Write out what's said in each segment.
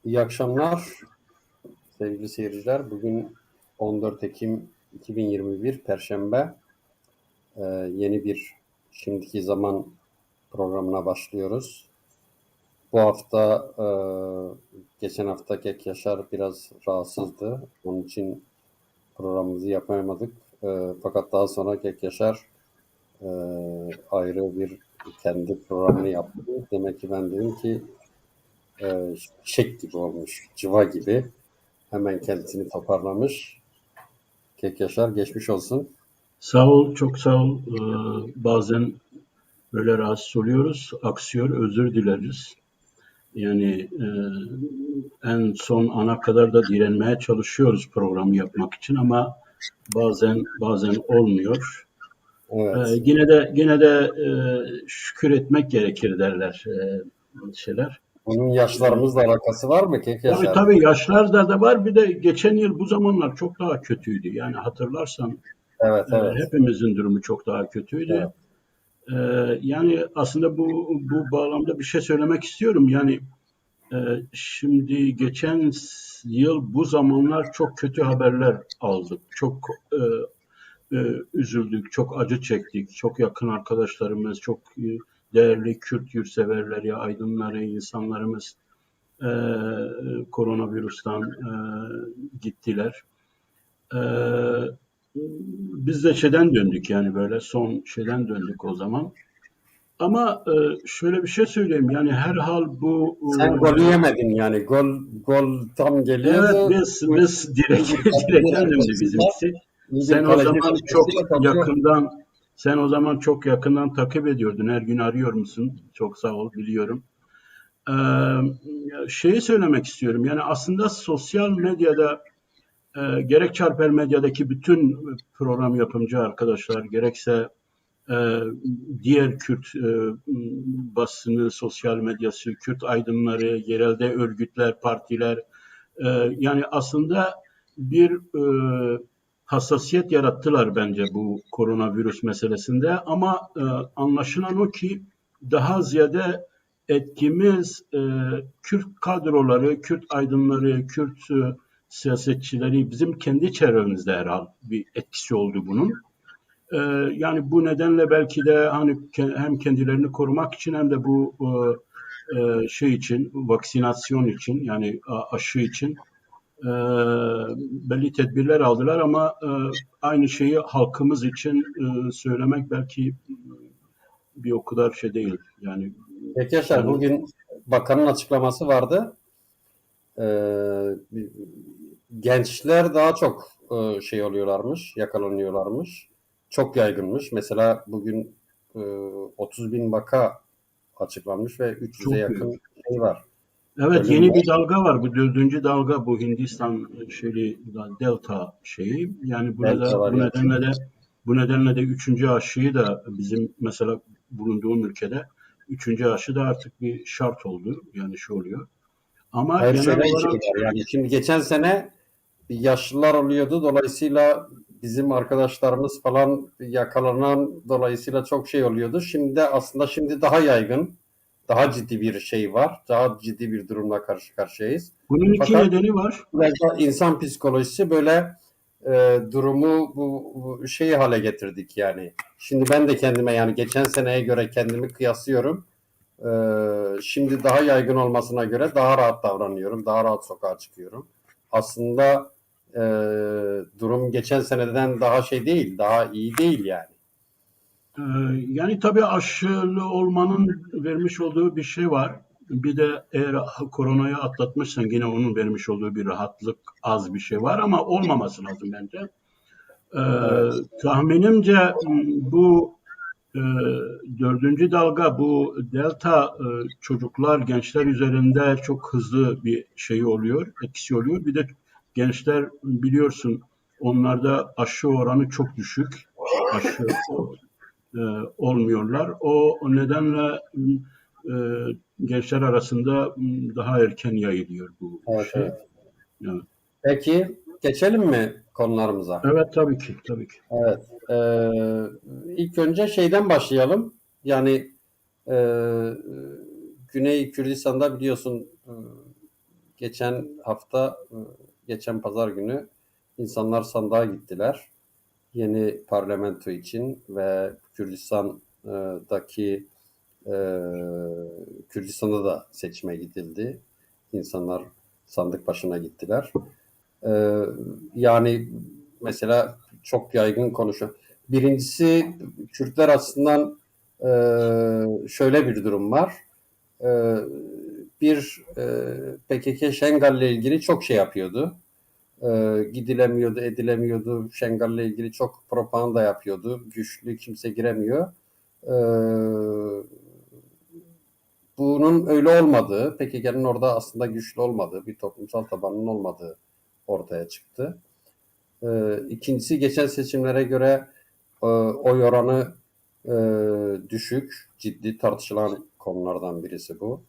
İyi akşamlar sevgili seyirciler. Bugün 14 Ekim 2021 Perşembe. Yeni bir Şimdiki Zaman programına başlıyoruz. Bu hafta, geçen hafta Kek Yaşar biraz rahatsızdı. Onun için programımızı yapamadık. Fakat daha sonra Kek Yaşar ayrı bir kendi programını yaptı. Demek ki ben dedim ki çiçek gibi olmuş, cıva gibi. Hemen kendisini toparlamış. Kek Yaşar geçmiş olsun. Sağ ol, çok sağ ol. Bazen böyle rahatsız oluyoruz, aksıyor, özür dileriz. Yani en son ana kadar da direnmeye çalışıyoruz programı yapmak için ama bazen olmuyor. Evet. Yine de şükür etmek gerekir derler şeyler. Bunun yaşlarımızla alakası var mı Kek Tabii Yaşar? tabii yaşlarda da var. Bir de geçen yıl bu zamanlar çok daha kötüydü. Yani hatırlarsan Evet, evet. hepimizin durumu çok daha kötüydü. Evet. Yani aslında bu bağlamda bir şey söylemek istiyorum. Yani şimdi geçen yıl bu zamanlar çok kötü haberler aldık. Çok üzüldük, çok acı çektik. Çok yakın arkadaşlarımız, çok değerli Kürt yurtseverleri, aydınları, insanlarımız e, koronavirüsten gittiler. E, Biz de şeyden döndük yani böyle son şeyden döndük o zaman. Ama şöyle bir şey söyleyeyim yani herhal bu Sen golü yemedin yani. Gol tam evet geliyordu. biz İyi direkt bir kaleci direkten döndü başarısıyla, bizimkisi. iyi bir Sen o kaleci zaman çok başarısıyla topu. yakından sen o zaman çok yakından takip ediyordun. Her gün arıyor musun? Çok sağ ol biliyorum. Ee, Şeyi söylemek istiyorum. Yani aslında sosyal medyada gerek Çarper Medya'daki bütün program yapımcı arkadaşlar gerekse e, diğer Kürt basını, sosyal medyası, Kürt aydınları, yerelde örgütler, partiler yani aslında bir hassasiyet yarattılar bence bu koronavirüs meselesinde ama anlaşılan o ki daha ziyade etkimiz Kürt kadroları, Kürt aydınları, Kürt siyasetçileri bizim kendi çevremizde herhalde bir etkisi oldu bunun. Yani bu nedenle belki de hani hem kendilerini korumak için hem de bu şey için, vaksinasyon için yani aşı için e, belli tedbirler aldılar ama aynı şeyi halkımız için söylemek belki bir o kadar şey değil. Kek Yaşar Yani bugün bakanın açıklaması vardı. Ee, Gençler daha çok şey oluyorlarmış, yakalanıyorlarmış. Çok yaygınmış. Mesela bugün 30 bin vaka açıklanmış ve 300'e çok büyük. yakın şey var. Evet Ölüm yeni var. bir dalga var. Bu dördüncü dalga bu Hindistan şeyi Delta şeyi. Yani Delta varyantı. bu nedenle de üçüncü aşıyı da bizim mesela bulunduğum ülkede üçüncü aşı da artık bir şart oldu. Yani şu oluyor. Ama Hayır genel şöyle bir olarak şey var. Yani şimdi geçen sene yaşlılar oluyordu. Dolayısıyla bizim arkadaşlarımız falan yakalanan dolayısıyla çok şey oluyordu. Şimdi daha yaygın, daha ciddi bir şey var. Daha ciddi bir durumla karşı karşıyayız. bunun iki Fakat nedeni var. biraz da insan psikolojisi böyle durumu bu şeyi hale getirdik yani. Şimdi ben de kendime yani geçen seneye göre kendimi kıyaslıyorum. Şimdi daha yaygın olmasına göre daha rahat davranıyorum. Daha rahat sokağa çıkıyorum. Aslında e, durum geçen seneden daha şey değil. Daha iyi değil yani. Ee, Yani tabii aşılı olmanın vermiş olduğu bir şey var. Bir de eğer koronayı atlatmışsan yine onun vermiş olduğu bir rahatlık az bir şey var ama olmaması lazım bence. Ee, Evet. Tahminimce bu e, dördüncü dalga bu delta çocuklar, gençler üzerinde çok hızlı bir şey oluyor, etkisi oluyor. Bir de gençler biliyorsun onlarda aşı oranı çok düşük. Aşı e, olmuyorlar. O nedenle e, gençler arasında daha erken yayılıyor bu Evet, şey. evet. Evet, Peki geçelim mi konularımıza? evet tabii ki, tabii ki. Evet. İlk önce şeyden başlayalım. Yani e, Güney Kürdistan'da biliyorsun geçen hafta, geçen pazar günü insanlar sandığa gittiler. Yeni parlamento için ve Kürdistan'daki Kürdistan'da da seçime gidildi. İnsanlar sandık başına gittiler. Ee, Yani mesela çok yaygın konuşuyor. Birincisi Kürtler açısından şöyle bir durum var. Ee, Bir PKK Şengal'le ilgili çok şey yapıyordu. Gidilemiyordu, edilemiyordu. Şengal'le ilgili çok propaganda yapıyordu. Güçlü kimse giremiyor. Ee, Bunun öyle olmadığı, PKK'nın orada aslında güçlü olmadığı, bir toplumsal tabanının olmadığı ortaya çıktı. İkincisi geçen seçimlere göre oy oranı e, düşük, ciddi tartışılan konulardan birisi bu.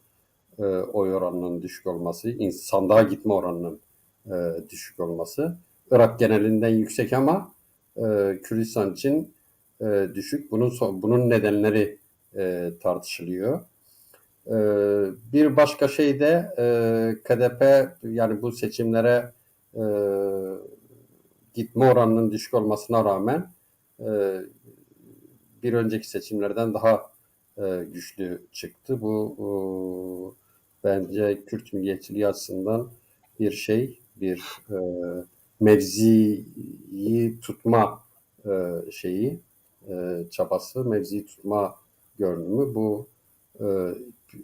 Oy oranının düşük olması, sandığa gitme oranının düşük olması. Irak genelinden yüksek ama Kürdistan için düşük. Bunun nedenleri tartışılıyor. Bir başka şey de KDP yani bu seçimlere e, gitme oranının düşük olmasına rağmen e, bir önceki seçimlerden daha güçlü çıktı. Bu bence Kürt milliyetçiliği açısından bir şey, bir mevziyi tutma şeyi, çabası, mevziyi tutma görünümü bu e,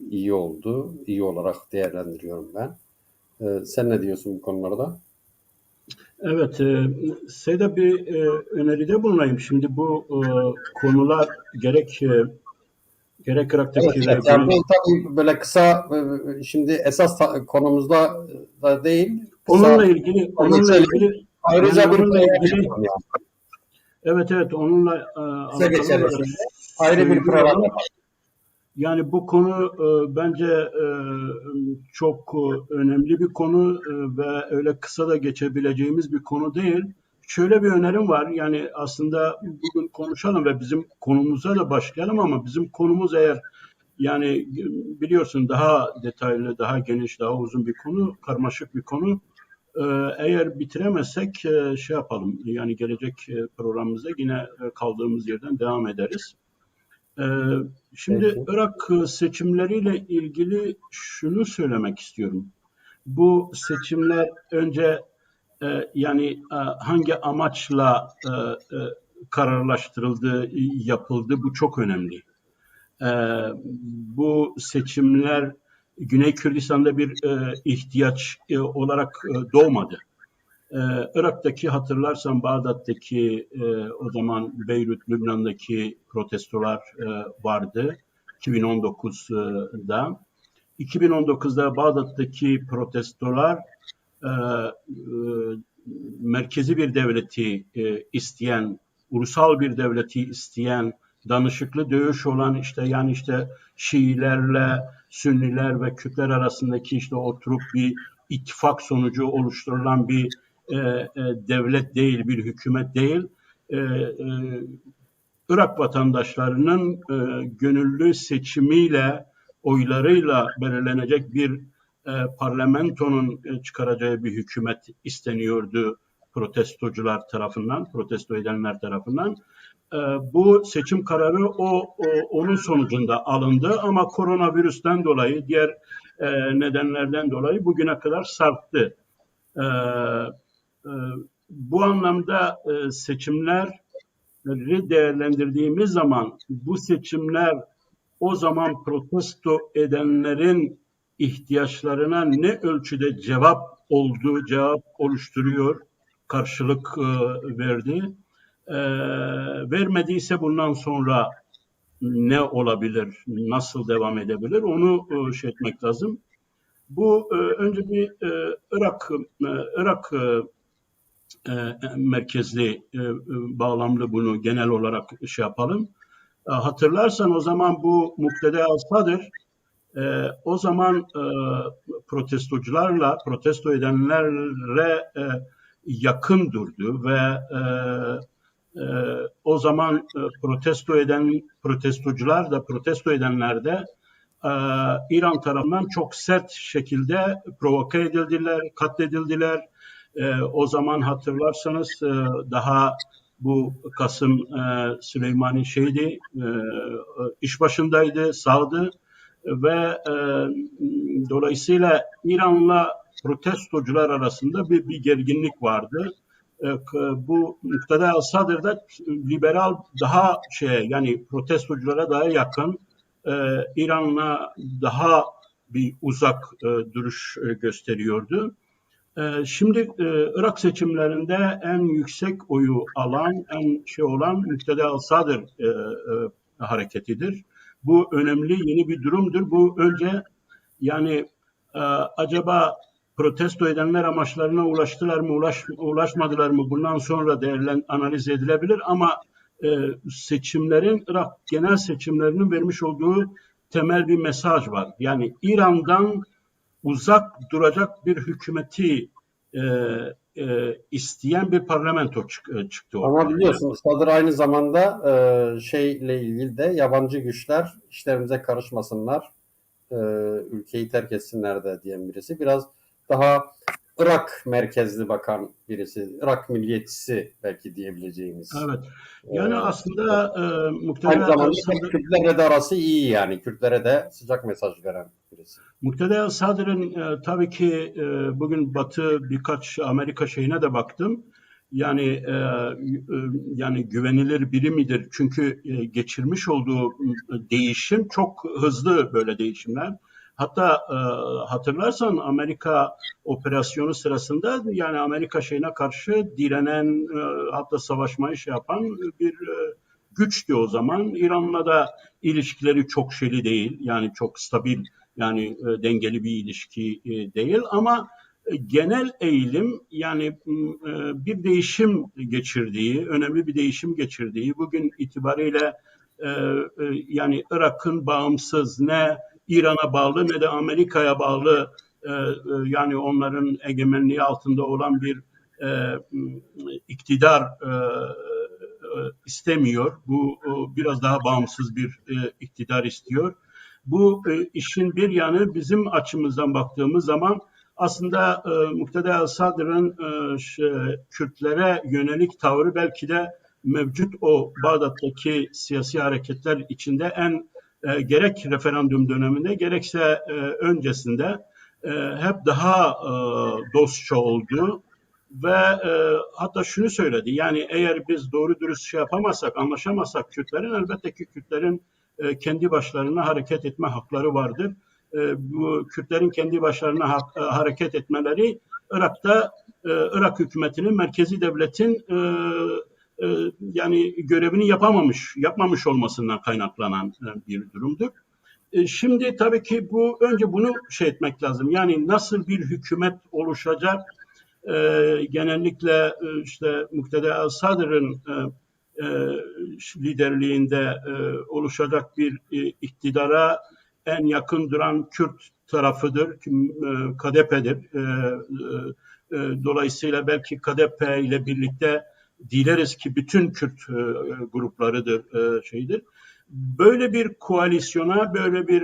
iyi oldu. İyi olarak değerlendiriyorum ben. Sen ne diyorsun bu konularda? Evet, size bir öneride bulunayım. Şimdi bu konular gerek Evet, Irak'taki ve evet. Yani Güney. bu tabii böyle kısa, şimdi esas konumuzda da değil, Onunla kısa ilgili onunla geçelim. ilgili yani Ayrıca bir onunla program ilgili yapalım yani. evet onunla Kısa alakalı geçelim olarak şimdi. Ayrı bir program söylüyorum. yapalım. Yani bu konu bence çok önemli bir konu ve öyle kısa da geçebileceğimiz bir konu değil. Şöyle bir önerim var. Yani aslında bugün konuşalım ve bizim konumuza da başlayalım ama bizim konumuz eğer yani biliyorsun daha detaylı, daha geniş, daha uzun bir konu, karmaşık bir konu. Eğer bitiremezsek şey yapalım. Yani gelecek programımızda yine kaldığımız yerden devam ederiz. Ee, Şimdi Peki. Irak seçimleriyle ilgili şunu söylemek istiyorum. Bu seçimler önce yani hangi amaçla kararlaştırıldı, yapıldı bu çok önemli. E, Bu seçimler Güney Kürdistan'da bir ihtiyaç olarak doğmadı. Irak'taki hatırlarsan Bağdat'taki o zaman Beyrut, Lübnan'daki protestolar vardı 2019'da. 2019'da Bağdat'taki protestolar e, merkezi bir devleti isteyen, ulusal bir devleti isteyen, danışıklı dövüş olan işte Şiilerle Sünniler ve Kürtler arasındaki işte oturup bir ittifak sonucu oluşturulan bir devlet değil, bir hükümet değil. Irak vatandaşlarının gönüllü seçimiyle, oylarıyla belirlenecek bir parlamentonun çıkaracağı bir hükümet isteniyordu protestocular tarafından, protesto edenler tarafından. Bu seçim kararı onun sonucunda alındı ama koronavirüsten dolayı, diğer nedenlerden dolayı bugüne kadar sarktı. E, e, Bu anlamda seçimler değerlendirdiğimiz zaman bu seçimler o zaman protesto edenlerin ihtiyaçlarına ne ölçüde cevap oluşturuyor, karşılık verdi. Vermediyse bundan sonra ne olabilir, nasıl devam edebilir onu şey etmek lazım. Bu önce bir Irak merkezli bağlamlı bunu genel olarak şey yapalım. Hatırlarsan o zaman bu Mukteda Al-Sadr o zaman protesto edenlere yakın durdu ve e, o zaman protesto edenler de İran tarafından çok sert şekilde provoke edildiler, katledildiler. O zaman hatırlarsanız daha bu Kasım Süleymani iş başındaydı, sağdı ve dolayısıyla İran'la protestocular arasında bir gerginlik vardı. Bu Muqtada el-Sadr da liberal daha yani protestoculara daha yakın, İran'la daha bir uzak duruş gösteriyordu. Şimdi Irak seçimlerinde en yüksek oyu alan, olan Muqtada el-Sadr hareketidir. Bu önemli yeni bir durumdur. Bu önce yani acaba protesto edenler amaçlarına ulaştılar mı, ulaşmadılar mı? Bundan sonra analiz edilebilir ama Irak genel seçimlerinin vermiş olduğu temel bir mesaj var. Yani İran'dan uzak duracak bir hükümeti isteyen bir parlamento çıktı ortaya. Ama biliyorsunuz Sadır aynı zamanda şeyle ilgili de yabancı güçler işlerimize karışmasınlar, ülkeyi terk etsinler de diyen birisi. Biraz daha Irak merkezli bakan birisi. Irak milliyetçisi belki diyebileceğimiz. Evet. Yani aslında Aynı Muqtada zamanda el-Sadr Kürtlerle de arası iyi yani. Kürtlere de sıcak mesaj veren birisi. Muqtada el-Sadr'ın tabii ki bugün Batı birkaç Amerika şeyine de baktım. Yani yani güvenilir biri midir? Çünkü geçirmiş olduğu değişim çok hızlı böyle değişimler. Hatta hatırlarsan Amerika operasyonu sırasında yani Amerika şeyine karşı direnen hatta savaşmayı yapan bir güçtü o zaman. İran'la da ilişkileri çok değil yani çok stabil yani dengeli bir ilişki değil ama genel eğilim yani bir değişim geçirdiği, önemli bir değişim geçirdiği bugün itibariyle yani Irak'ın bağımsız ne İran'a bağlı ne de Amerika'ya bağlı yani onların egemenliği altında olan bir iktidar istemiyor. Bu biraz daha bağımsız bir iktidar istiyor. Bu işin bir yanı bizim açımızdan baktığımız zaman aslında Muqtada el-Sadr'ın Kürtlere yönelik tavrı belki de mevcut o Bağdat'taki siyasi hareketler içinde en gerek referandum döneminde gerekse öncesinde hep daha dostça oldu ve hatta şunu söyledi yani eğer biz doğru dürüst yapamazsak, anlaşamazsak Kürtlerin elbette ki Kürtlerin kendi başlarına hareket etme hakları vardır. Bu Kürtlerin kendi başlarına hareket etmeleri Irak'ta Irak hükümetinin, merkezi devletin yani görevini yapmamış olmasından kaynaklanan bir durumdur. Şimdi tabii ki önce bunu etmek lazım. Yani nasıl bir hükümet oluşacak? Genellikle işte Muqtada el-Sadr'ın liderliğinde oluşacak bir iktidara en yakın duran Kürt tarafıdır, KDP'dir. Dolayısıyla belki KDP ile birlikte dileriz ki bütün Kürt gruplarıdır Böyle bir koalisyona, böyle bir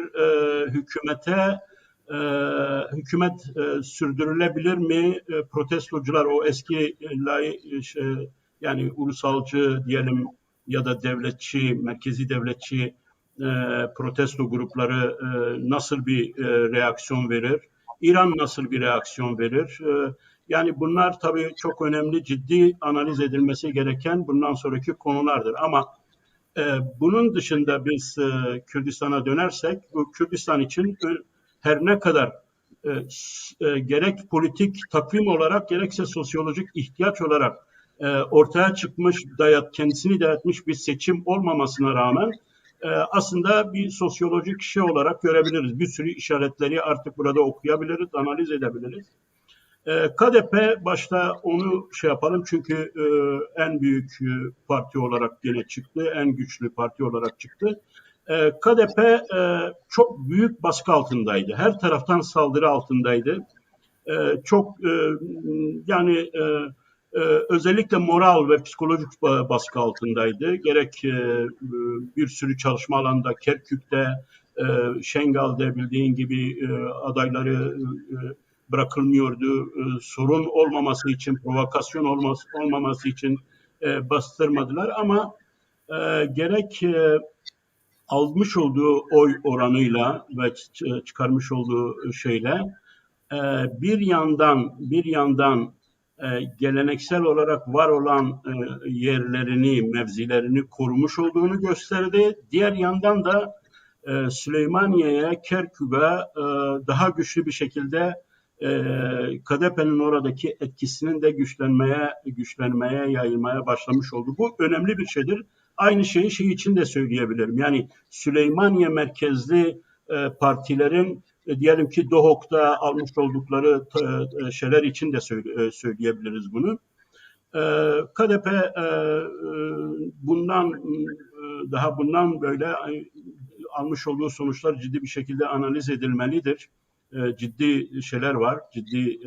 hükümet sürdürülebilir mi? Protestocular o eski yani ulusalcı diyelim ya da devletçi, merkezi devletçi protesto grupları nasıl bir reaksiyon verir? İran nasıl bir reaksiyon verir? Yani bunlar tabii çok önemli, ciddi analiz edilmesi gereken bundan sonraki konulardır. Ama bunun dışında biz Kürdistan'a dönersek, bu Kürdistan için her ne kadar gerek politik takvim olarak gerekse sosyolojik ihtiyaç olarak ortaya çıkmış, kendisini dayatmış bir seçim olmamasına rağmen aslında bir sosyolojik olarak görebiliriz. Bir sürü işaretleri artık burada okuyabiliriz, analiz edebiliriz. KDP başta onu yapalım çünkü en büyük parti olarak gene çıktı, en güçlü parti olarak çıktı. KDP çok büyük baskı altındaydı. Her taraftan saldırı altındaydı. Çok yani özellikle moral ve psikolojik baskı altındaydı. Gerek bir sürü çalışma alanında Kerkük'te, Şengal'de bildiğin gibi adayları bırakılmıyordu. Sorun olmaması için, provokasyon olmaması için bastırmadılar ama gerek almış olduğu oy oranıyla ve çıkarmış olduğu şeyle bir yandan geleneksel olarak var olan yerlerini, mevzilerini korumuş olduğunu gösterdi. Diğer yandan da Süleymaniye'ye, Kerkük'e daha güçlü bir şekilde KDP'nin oradaki etkisinin de güçlenmeye, yayılmaya başlamış oldu. Bu önemli bir şeydir. Aynı şeyi için de söyleyebilirim. Yani Süleymaniye merkezli partilerin diyelim ki DOHOK'ta almış oldukları şeyler için de söyleyebiliriz bunu. KDP bundan böyle almış olduğu sonuçlar ciddi bir şekilde analiz edilmelidir. Ciddi şeyler var, ciddi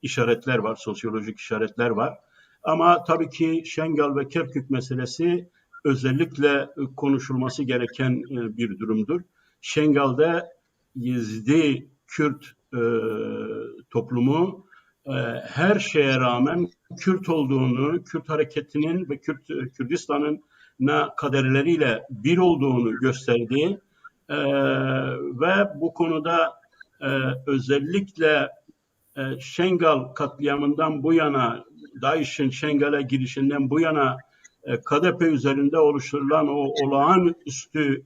işaretler var, sosyolojik işaretler var. Ama tabii ki Şengal ve Kerkük meselesi özellikle konuşulması gereken bir durumdur. Şengal'de Yezidi Kürt toplumu her şeye rağmen Kürt olduğunu, Kürt hareketinin ve Kürdistan'ın kaderleriyle bir olduğunu gösterdiği ve bu konuda özellikle Şengal katliamından bu yana, DAEŞ'in Şengal'e girişinden bu yana KDP üzerinde oluşturulan o olağanüstü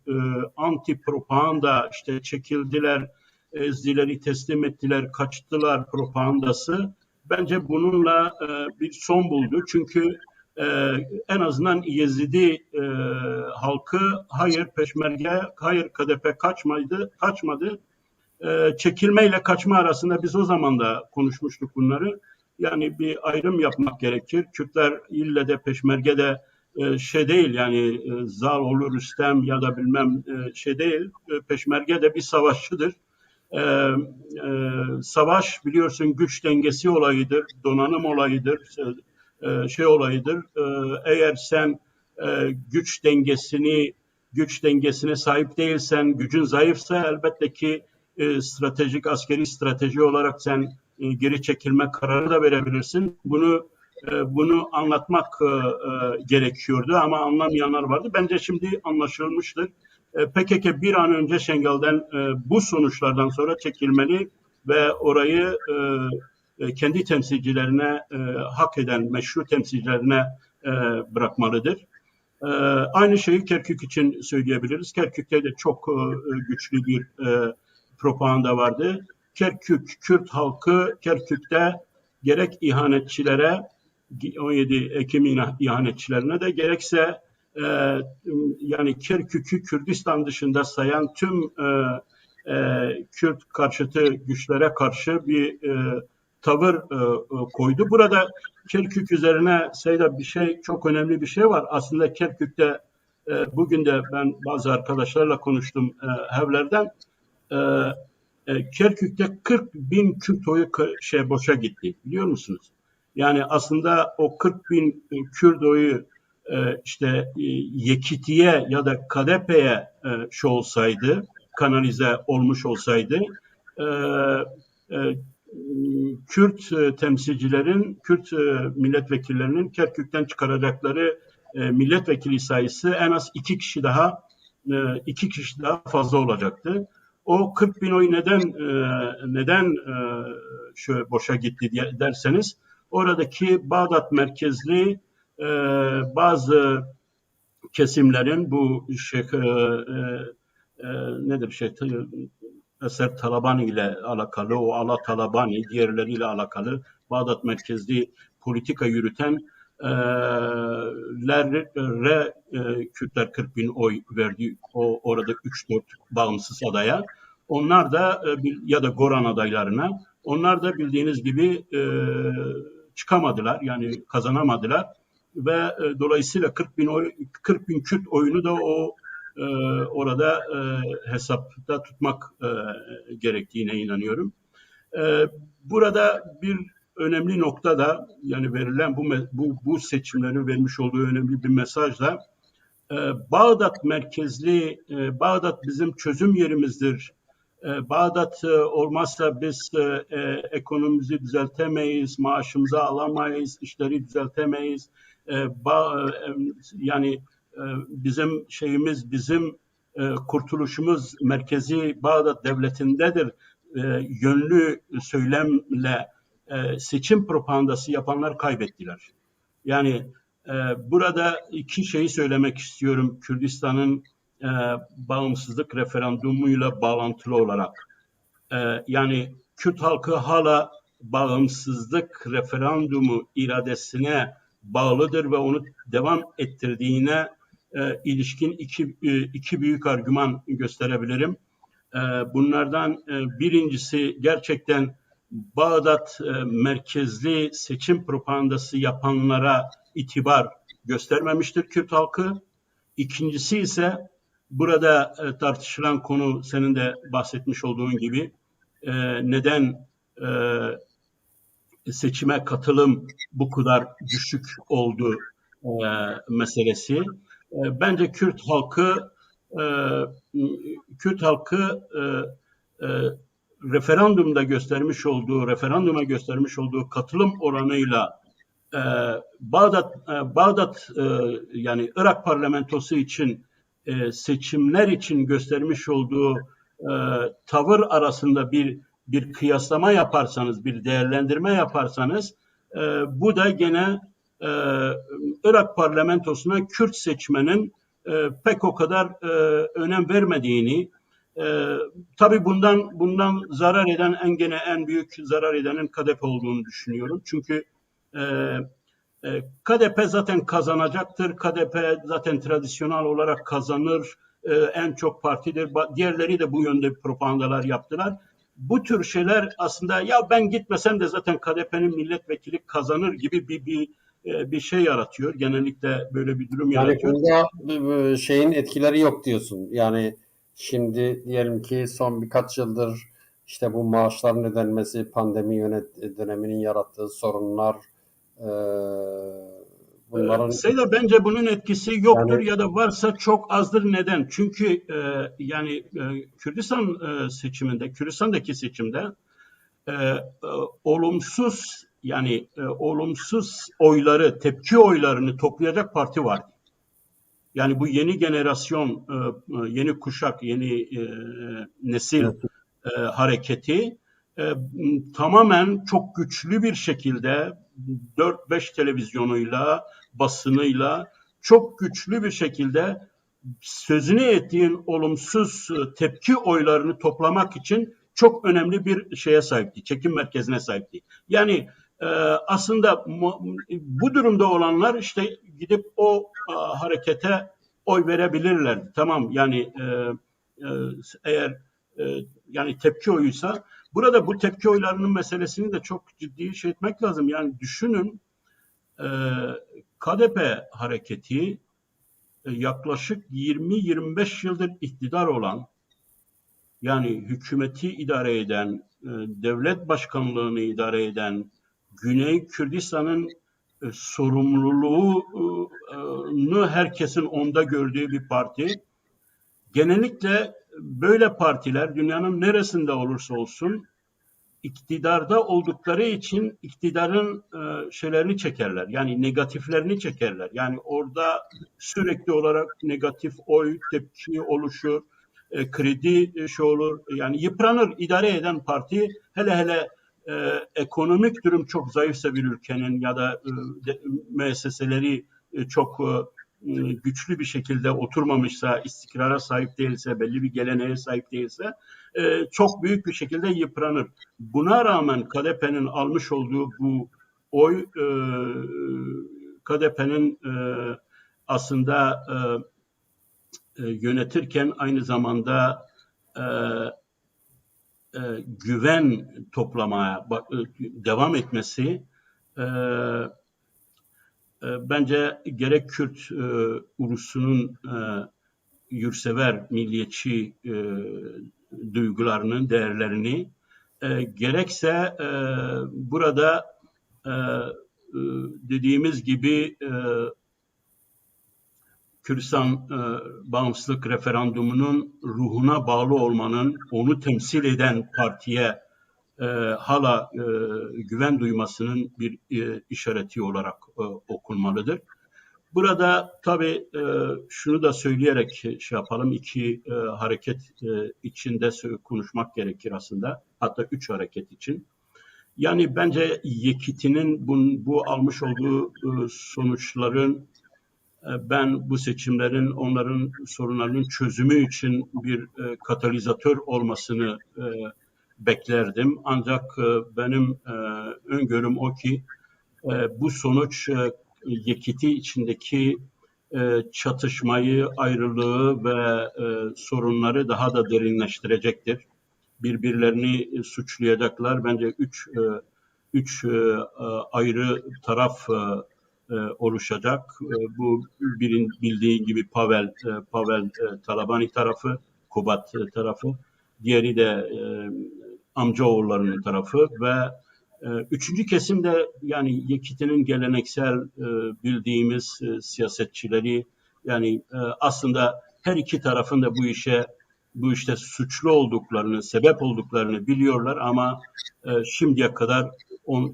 anti propaganda, işte çekildiler, ezdileri teslim ettiler, kaçtılar propagandası bence bununla bir son buldu. Çünkü en azından Yezidi halkı hayır Peşmerge, hayır KDP kaçmadı. Çekilmeyle kaçma arasında biz o zaman da konuşmuştuk bunları. Yani bir ayrım yapmak gerekir. Kürtler ille de Peşmerge'de şey değil yani Zaloğlu Rüstem ya da bilmem şey değil. Peşmerge de bir savaşçıdır. Savaş biliyorsun güç dengesi olayıdır, donanım olayıdır, şey olayıdır. Eğer sen güç dengesine sahip değilsen, gücün zayıfsa elbette ki askeri strateji olarak sen geri çekilme kararı da verebilirsin. Bunu anlatmak gerekiyordu ama anlamayanlar vardı. Bence şimdi anlaşılmıştır. PKK bir an önce Şengal'den bu sonuçlardan sonra çekilmeli ve orayı kendi temsilcilerine, hak eden meşru temsilcilerine bırakmalıdır. Aynı şeyi Kerkük için söyleyebiliriz. Kerkük'te de çok güçlü bir propaganda vardı. Kürt halkı Kerkük'te gerek ihanetçilere, 17 Ekim ihanetçilerine de gerekse yani Kerkük'ü Kürdistan dışında sayan tüm Kürt karşıtı güçlere karşı bir tavır koydu. Burada Kerkük üzerine çok önemli bir şey var. Aslında Kerkük'te bugün de ben bazı arkadaşlarla konuştum Hevler'den. Kerkük'te 40.000 Kürt oyu boşa gitti. Biliyor musunuz? Yani aslında o 40.000 Kürt oyu işte Yekiti'ye ya da KDP'ye olsaydı, kanalize olmuş olsaydı Kürt temsilcilerin, Kürt milletvekillerinin Kerkük'ten çıkaracakları milletvekili sayısı en az iki kişi daha fazla olacaktı. O 40.000 oy neden boşa gitti derseniz oradaki Bağdat merkezli bazı kesimlerin bu Eser Talabani ile alakalı, o Ala Talabani diğerleriyle alakalı Bağdat merkezli politika yürüten Kürtler 40.000 oy verdi orada 3-4 bağımsız adaya. Onlar da ya da Goran adaylarına, onlar da bildiğiniz gibi çıkamadılar, yani kazanamadılar ve dolayısıyla 40.000 Kürt oyunu da orada hesapta tutmak gerektiğine inanıyorum. Burada bir önemli nokta da yani verilen bu seçimlerin vermiş olduğu önemli bir mesaj da Bağdat merkezli, Bağdat bizim çözüm yerimizdir. Bağdat olmazsa biz ekonomimizi düzeltemeyiz, maaşımızı alamayız, işleri düzeltemeyiz. Yani bizim bizim kurtuluşumuz merkezi Bağdat devletindedir. Yönlü söylemle seçim propagandası yapanlar kaybettiler. Yani burada iki şeyi söylemek istiyorum Kürdistan'ın bağımsızlık referandumuyla bağlantılı olarak. Yani Kürt halkı hala bağımsızlık referandumu iradesine bağlıdır ve onu devam ettirdiğine ilişkin iki büyük argüman gösterebilirim. Bunlardan birincisi gerçekten Bağdat merkezli seçim propagandası yapanlara itibar göstermemiştir Kürt halkı. İkincisi ise burada tartışılan konu senin de bahsetmiş olduğun gibi neden seçime katılım bu kadar düşük oldu meselesi. Bence Kürt halkı referanduma göstermiş olduğu katılım oranıyla Bağdat yani Irak parlamentosu için seçimler için göstermiş olduğu tavır arasında bir kıyaslama yaparsanız, bir değerlendirme yaparsanız bu da gene Irak parlamentosuna Kürt seçmenin pek o kadar önem vermediğini, tabii bundan zarar eden en büyük zarar edenin KDP olduğunu düşünüyorum. Çünkü KDP zaten kazanacaktır. KDP zaten tradisyonel olarak kazanır. En çok partidir. Diğerleri de bu yönde propagandalar yaptılar. Bu tür şeyler aslında ya ben gitmesem de zaten KDP'nin milletvekili kazanır gibi bir şey yaratıyor. Genellikle böyle bir durum Yani yaratıyor. bunda şeyin etkileri yok diyorsun. Yani şimdi diyelim ki son birkaç yıldır işte bu maaşların ödenmesi, pandemi döneminin yarattığı sorunlar, e, bunların Seyda bence bunun etkisi yoktur yani ya da varsa çok azdır. Neden? Çünkü yani Kürdistan'daki seçimde e, e, olumsuz oyları, tepki oylarını toplayacak parti var. Yani bu yeni jenerasyon, yeni kuşak, yeni nesil hareketi tamamen çok güçlü bir şekilde 4-5 televizyonuyla, basınıyla çok güçlü bir şekilde sözünü ettiğin olumsuz tepki oylarını toplamak için çok önemli bir şeye sahipti, çekim merkezine sahipti. Yani aslında bu durumda olanlar işte gidip o harekete oy verebilirlerdi. Tamam yani eğer yani tepki oyuysa burada bu tepki oylarının meselesini de çok ciddi şey etmek lazım. Yani düşünün e, KDP hareketi yaklaşık 20-25 yıldır iktidar olan yani hükümeti idare eden, devlet başkanlığını idare eden, Güney Kürdistan'ın sorumluluğunu herkesin onda gördüğü bir parti. Genellikle böyle partiler dünyanın neresinde olursa olsun iktidarda oldukları için iktidarın şeylerini çekerler. Yani negatiflerini çekerler. Yani orada sürekli olarak negatif oy tepki oluşur. Kredi şey olur. Yani yıpranır idare eden parti hele ekonomik durum çok zayıfsa bir ülkenin ya da müesseseleri çok güçlü bir şekilde oturmamışsa, istikrara sahip değilse, belli bir geleneğe sahip değilse çok büyük bir şekilde yıpranır. Buna rağmen KDP'nin almış olduğu bu oy KDP'nin aslında yönetirken aynı zamanda e, güven toplamaya devam etmesi bence gerek Kürt ulusunun yurtsever, milliyetçi duygularının, değerlerini gerekse burada dediğimiz gibi Kürdistan bağımsızlık referandumunun ruhuna bağlı olmanın, onu temsil eden partiye hala güven duymasının bir işareti olarak okunmalıdır. Burada tabii şunu da söyleyerek şey yapalım, iki hareket içinde konuşmak gerekir aslında, hatta üç hareket için. Yani bence Yekiti'nin bu almış olduğu sonuçların ben bu seçimlerin onların sorunlarının çözümü için bir katalizatör olmasını beklerdim. Ancak benim öngörüm o ki bu sonuç Yekiti içindeki çatışmayı, ayrılığı ve sorunları daha da derinleştirecektir. Birbirlerini suçlayacaklar. Bence üç ayrı taraf oluşacak. Bu bildiği gibi Pavel Talabani tarafı, Kubat tarafı, diğeri de amcaoğullarının tarafı ve üçüncü kesim de yani Yekiti'nin geleneksel bildiğimiz siyasetçileri, yani aslında her iki tarafın da bu işte suçlu olduklarını, sebep olduklarını biliyorlar ama şimdiye kadar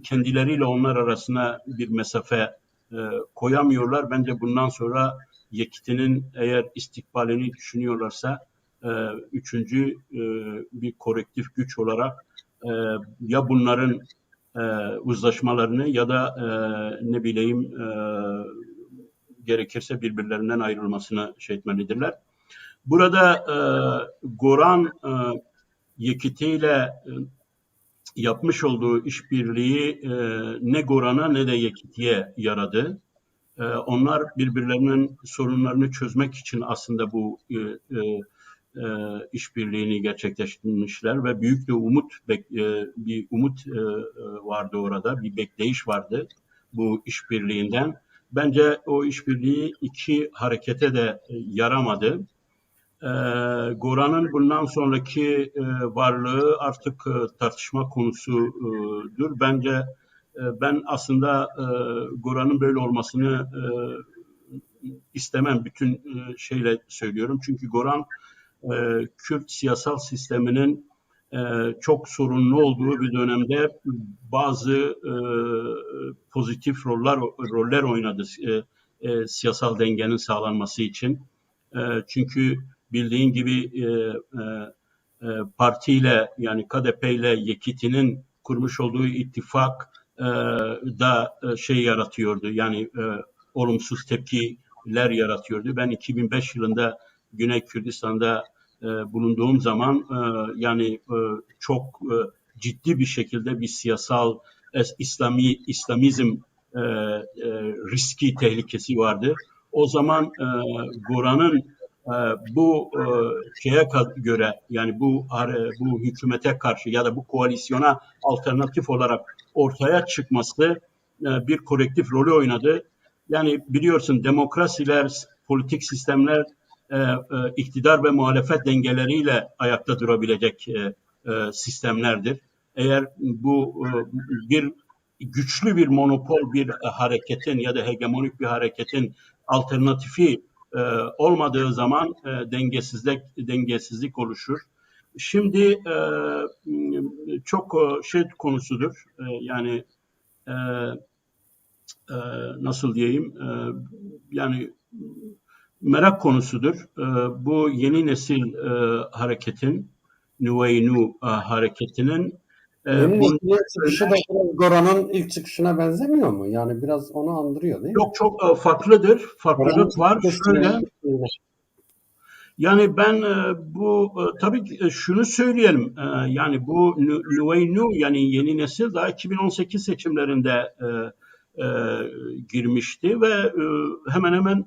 kendileriyle onlar arasına bir mesafe koyamıyorlar. Bence bundan sonra Yekiti'nin eğer istikbalini düşünüyorlarsa üçüncü bir korektif güç olarak ya bunların uzlaşmalarını ya da ne bileyim gerekirse birbirlerinden ayrılmasını şey etmelidirler. Burada Goran Yekiti ile yapmış olduğu işbirliği ne Goran'a ne de Yekiti'ye yaradı. Onlar birbirlerinin sorunlarını çözmek için aslında bu işbirliğini gerçekleştirmişler ve büyük bir umut vardı orada, bir bekleyiş vardı bu işbirliğinden. Bence o işbirliği iki harekete de yaramadı. Goran'ın bundan sonraki varlığı artık tartışma konusudur. Bence ben aslında Goran'ın böyle olmasını istemem. Bütün şeyle söylüyorum. Çünkü Goran Kürt siyasal sisteminin çok sorunlu olduğu bir dönemde bazı pozitif roller oynadı siyasal dengenin sağlanması için. Çünkü bildiğin gibi partiyle yani KDP ile Yekiti'nin kurmuş olduğu ittifak da şey yaratıyordu. Yani olumsuz tepkiler yaratıyordu. Ben 2005 yılında Güney Kürdistan'da bulunduğum zaman yani çok ciddi bir şekilde bir siyasal İslamizm riski tehlikesi vardı. O zaman Goran'ın bu şeye göre yani bu hükümete karşı ya da bu koalisyona alternatif olarak ortaya çıkması bir korektif rolü oynadı. Yani biliyorsun demokrasiler, politik sistemler iktidar ve muhalefet dengeleriyle ayakta durabilecek sistemlerdir. Eğer bu bir güçlü bir monopol bir hareketin ya da hegemonik bir hareketin alternatifi olmadığı zaman dengesizlik oluşur. Şimdi çok şey konusudur. Yani nasıl diyeyim? Yani merak konusudur. Bu yeni nesil hareketin, Nuveynu hareketinin Yeni neslin çıkışı da biraz Goran'ın ilk çıkışına benzemiyor mu? Yani biraz onu andırıyor değil mi? çok farklıdır. Farklılık var. Şöyle, yani ben bu tabii ki şunu söyleyelim. Yani bu Nuveynu yani yeni nesil daha 2018 seçimlerinde girmişti ve hemen hemen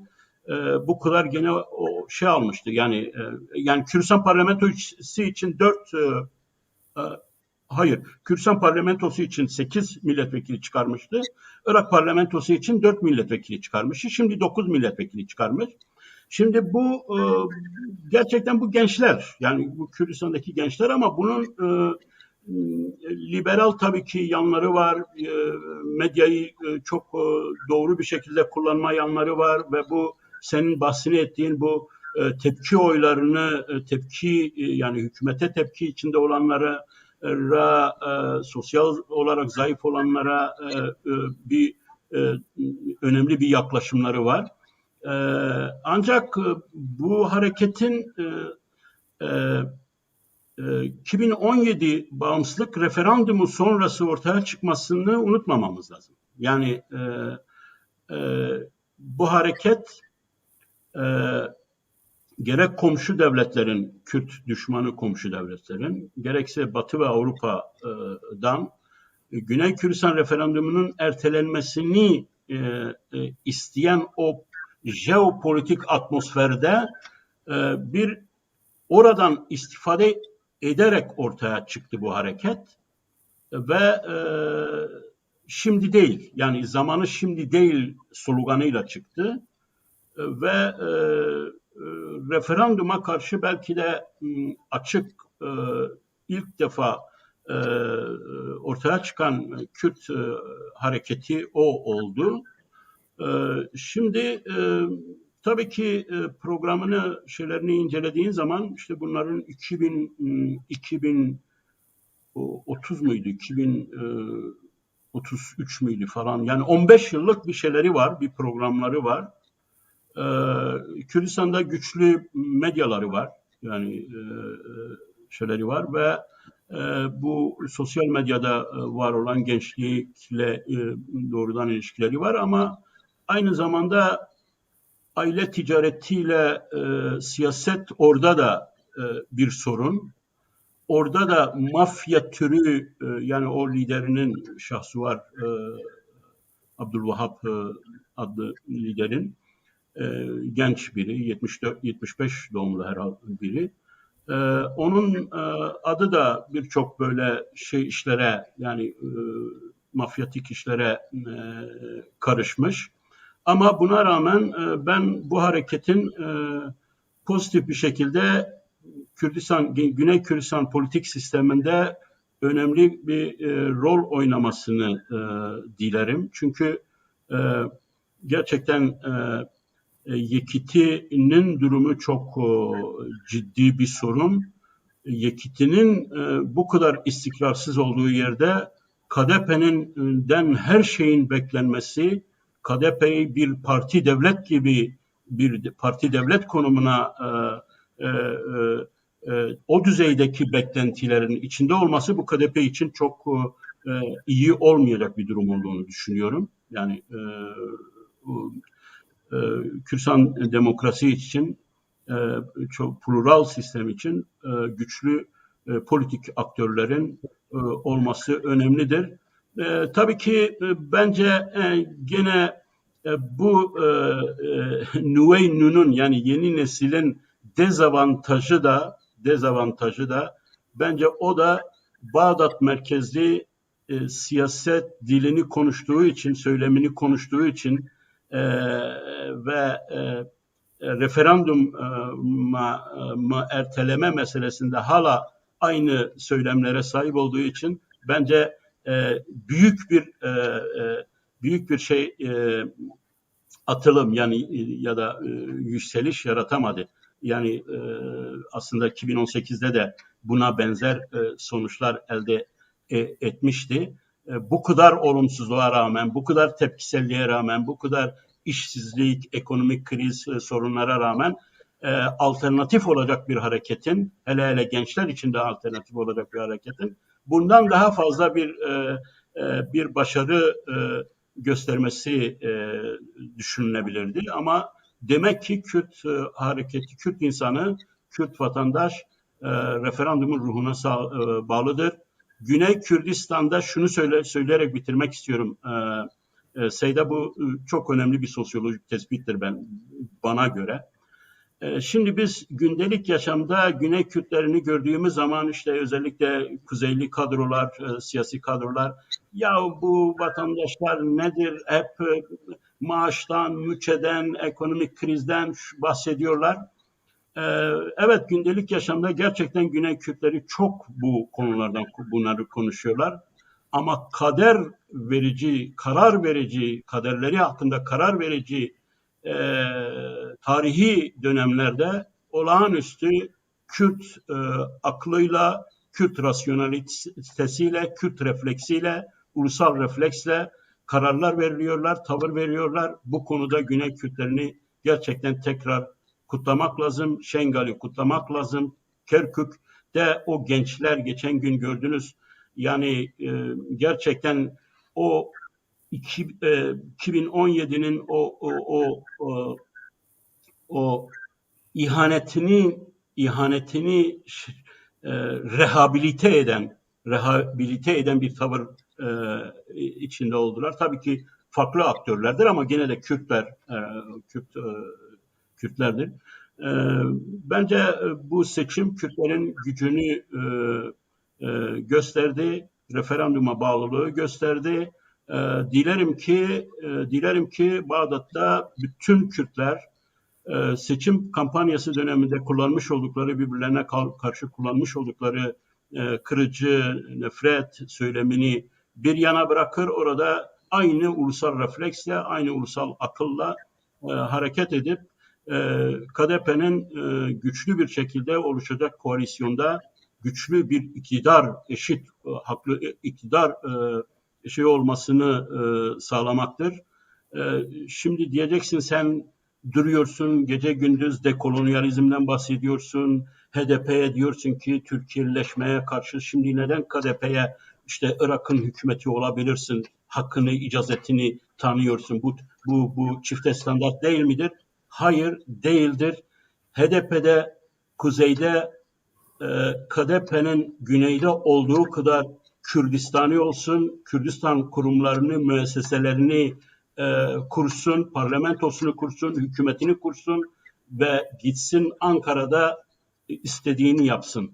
bu kadar gene o şey almıştı. Yani Kürdistan parlamentosu için Kürdistan parlamentosu için 8 milletvekili çıkarmıştı. Irak parlamentosu için 4 milletvekili çıkarmıştı. Şimdi 9 milletvekili çıkarmış. Şimdi bu gerçekten bu gençler, yani bu Kürdistan'daki gençler ama bunun liberal tabii ki yanları var, medyayı çok doğru bir şekilde kullanma yanları var ve bu senin bahsini ettiğin bu tepki oylarını, yani hükümete tepki içinde olanlara, sosyal olarak zayıf olanlara bir önemli bir yaklaşımları var. Ancak bu hareketin 2017 bağımsızlık referandumu sonrası ortaya çıkmasını unutmamamız lazım. Yani bu hareket gerek komşu devletlerin, Kürt düşmanı komşu devletlerin, gerekse Batı ve Avrupa'dan Güney Kürdistan referandumunun ertelenmesini isteyen o jeopolitik atmosferde bir oradan istifade ederek ortaya çıktı bu hareket ve şimdi değil, yani zamanı şimdi değil sloganıyla çıktı ve referanduma karşı belki de açık ilk defa ortaya çıkan Kürt hareketi o oldu. Şimdi tabii ki programını, şeylerini incelediğin zaman işte bunların 2030 muydu, 2033 müydü falan, yani 15 yıllık bir şeyleri var, bir programları var. Kürdistan'da güçlü medyaları var, yani şeyleri var ve bu sosyal medyada var olan gençlikle doğrudan ilişkileri var ama aynı zamanda aile ticaretiyle siyaset orada da bir sorun. Orada da mafya türü, yani o liderinin Şahsuvar Abdülvahap adlı liderin genç biri, 74-75 doğumlu herhalde biri. Onun adı da birçok böyle işlere, yani mafyatik işlere karışmış. Ama buna rağmen ben bu hareketin pozitif bir şekilde Güney Kürdistan politik sisteminde önemli bir rol oynamasını dilerim. Çünkü gerçekten Yekiti'nin durumu çok ciddi bir sorun. Yekiti'nin bu kadar istikrarsız olduğu yerde KDP'nin her şeyin beklenmesi, KDP'yi bir parti devlet gibi, bir parti devlet konumuna o düzeydeki beklentilerin içinde olması bu KDP için çok iyi olmayacak bir durum olduğunu düşünüyorum. Yani Kürdistan demokrasi için, çok plural sistem için güçlü politik aktörlerin olması önemlidir. Tabii ki bence gene bu Nüvey Nun'un, yani yeni neslin dezavantajı da bence o da Bağdat merkezli siyaset dilini konuştuğu için, söylemini konuştuğu için ve referandum erteleme meselesinde hala aynı söylemlere sahip olduğu için bence büyük bir atılım, yani ya da yükseliş yaratamadı. Yani aslında 2018'de de buna benzer sonuçlar elde etmişti. Bu kadar olumsuzluğa rağmen, bu kadar tepkiselliğe rağmen, bu kadar işsizlik, ekonomik kriz sorunlara rağmen alternatif olacak bir hareketin, hele gençler için de alternatif olacak bir hareketin bundan daha fazla bir başarı göstermesi düşünülebilirdi. Ama demek ki Kürt hareketi, Kürt insanı, Kürt vatandaş referandumun ruhuna bağlıdır. Güney Kürdistan'da şunu söyleyerek bitirmek istiyorum. Seyda, bu çok önemli bir sosyolojik tespittir bana göre. Şimdi biz gündelik yaşamda Güney Kürtlerini gördüğümüz zaman işte özellikle kuzeyli kadrolar, siyasi kadrolar, ya bu vatandaşlar nedir, hep maaştan, müçeden, ekonomik krizden bahsediyorlar. Evet, gündelik yaşamda gerçekten Güney Kürtleri çok bu konulardan bunları konuşuyorlar. Ama kaderleri hakkında karar verici tarihi dönemlerde olağanüstü Kürt aklıyla, Kürt rasyonalitesiyle, Kürt refleksiyle, ulusal refleksle kararlar veriliyorlar, tavır veriyorlar. Bu konuda Güney Kürtlerini gerçekten tekrar kutlamak lazım. Şengal'i kutlamak lazım. Kerkük'te o gençler geçen gün gördünüz. Yani gerçekten o 2017'nin o ihanetini rehabilite eden bir tavır içinde oldular. Tabii ki farklı aktörlerdir ama gene de Kürtlerdir. Bence bu seçim Kürtlerin gücünü gösterdi, referanduma bağlılığı gösterdi. Dilerim ki Bağdat'ta bütün Kürtler seçim kampanyası döneminde kullanmış oldukları birbirlerine karşı kullanmış oldukları kırıcı nefret söylemini bir yana bırakır. Orada aynı ulusal refleksle, aynı ulusal akılla hareket edip KDP'nin güçlü bir şekilde oluşacak koalisyonda güçlü bir iktidar, eşit haklı iktidar olmasını sağlamaktır. Şimdi diyeceksin sen duruyorsun gece gündüz dekolonyalizmden bahsediyorsun. HDP'ye diyorsun ki Türkiye'leşmeye karşı şimdi neden KDP'ye işte Irak'ın hükümeti olabilirsin hakkını, icazetini tanıyorsun. Bu çifte standart değil midir? Hayır, değildir. HDP'de kuzeyde KDP'nin güneyde olduğu kadar Kürdistani olsun, Kürdistan kurumlarını, müesseselerini kursun, parlamentosunu kursun, hükümetini kursun ve gitsin Ankara'da istediğini yapsın.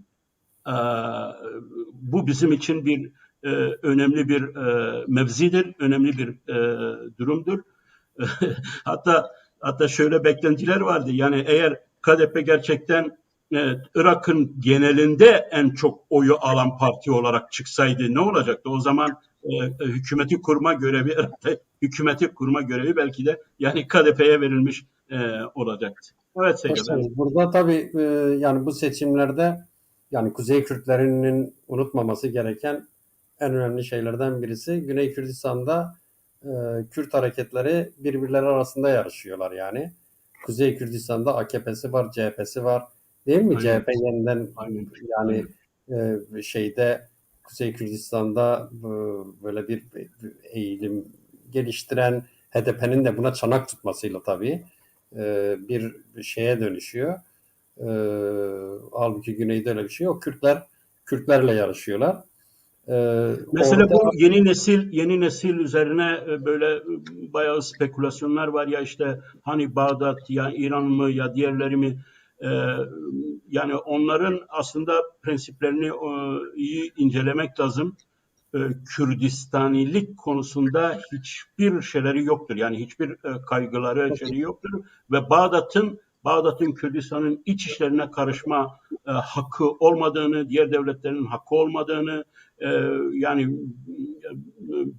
Bu bizim için bir önemli bir mevzidir, önemli bir durumdur. hatta şöyle beklentiler vardı. Yani eğer KDP gerçekten Irak'ın genelinde en çok oyu alan parti olarak çıksaydı ne olacaktı? O zaman hükümeti kurma görevi belki de yani KDP'ye verilmiş olacaktı. Evet Sege. Burada tabii yani bu seçimlerde yani Kuzey Kürtlerinin unutmaması gereken en önemli şeylerden birisi Güney Kürdistan'da Kürt hareketleri birbirleri arasında yarışıyorlar yani. Kuzey Kürdistan'da AKP'si var, CHP'si var. Değil mi? Aynen. CHP yeniden yani şeyde Kuzey Kürdistan'da böyle bir eğilim geliştiren HDP'nin de buna çanak tutmasıyla tabii bir şeye dönüşüyor. Halbuki Güney'de öyle bir şey yok. Kürtlerle yarışıyorlar. Mesela Orada bu yeni nesil üzerine böyle bayağı spekülasyonlar var ya işte hani Bağdat ya İran mı ya diğerleri mi yani onların aslında prensiplerini iyi incelemek lazım. Kürdistanilik konusunda hiçbir şeyleri yoktur. Yani hiçbir kaygıları şeyi yoktur ve Bağdat'ın Kürdistan'ın iç işlerine karışma hakkı olmadığını, diğer devletlerin hakkı olmadığını yani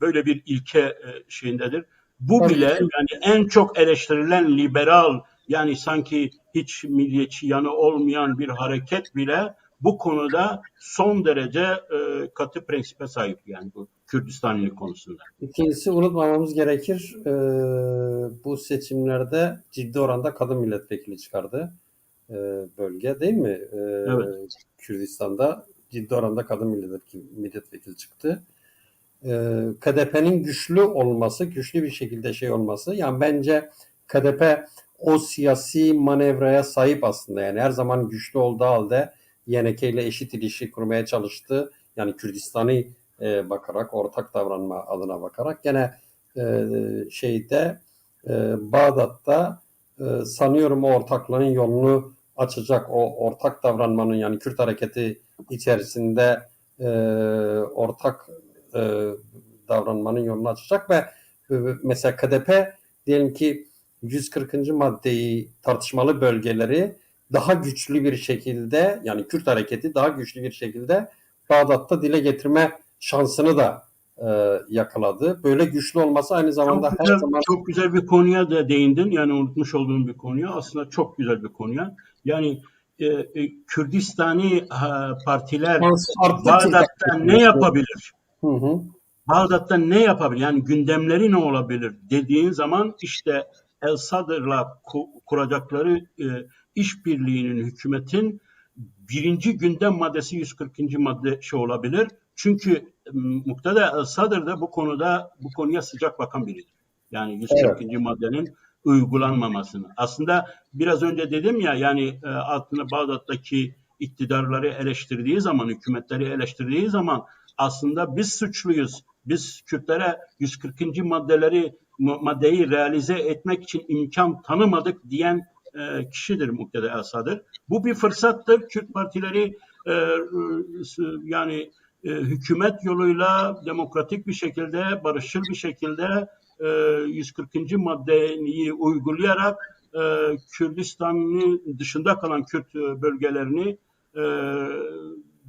böyle bir ilke şeyindedir. Bu bile yani en çok eleştirilen liberal yani sanki hiç milliyetçi yanı olmayan bir hareket bile bu konuda son derece katı prensipe sahip yani bu Kürdistanilik konusunda. İkincisi unutmamamız gerekir. Bu seçimlerde ciddi oranda kadın milletvekili çıkardı bölge değil mi? Evet. Kürdistan'da ciddi oranda kadın milletvekili çıktı. KDP'nin güçlü olması, güçlü bir şekilde şey olması. Yani bence KDP o siyasi manevraya sahip aslında. Yani her zaman güçlü olduğu halde YNK ile eşit ilişki kurmaya çalıştı. Yani Kürdistan'ı bakarak, ortak davranma adına bakarak gene şeyde Bağdat'ta sanıyorum o ortaklığın yolunu açacak. O ortak davranmanın yani Kürt hareketi içerisinde ortak davranmanın yolunu açacak ve mesela KDP diyelim ki 140. maddeyi tartışmalı bölgeleri daha güçlü bir şekilde yani Kürt hareketi daha güçlü bir şekilde Bağdat'ta dile getirme şansını da yakaladı. Böyle güçlü olması aynı zamanda Çok her güzel, zaman çok güzel bir konuya da değindin. Yani unutmuş olduğum bir konuya. Aslında çok güzel bir konuya. Yani Kürdistani partiler şansı arttı Kürt Bağdat'ta ne hareketinin. yapabilir? Hı hı. Bağdat'ta ne yapabilir? Yani gündemleri ne olabilir dediğin zaman işte El Sadr'la kuracakları işbirliğinin hükümetin birinci gündem maddesi 140. madde şey olabilir. Çünkü Muqtada El Sadr da bu konuya sıcak bakan biridir. Yani Evet. 140. maddenin uygulanmamasını. Aslında biraz önce dedim ya yani altına Bağdat'taki iktidarları eleştirdiği zaman, hükümetleri eleştirdiği zaman aslında biz suçluyuz. Biz Kürtlere 140. maddeyi realize etmek için imkan tanımadık diyen kişidir Muqtada El Sadr. Bu bir fırsattır. Kürt partileri yani hükümet yoluyla demokratik bir şekilde, barışçıl bir şekilde 140. maddeyi uygulayarak Kürdistan'ın dışında kalan Kürt bölgelerini e,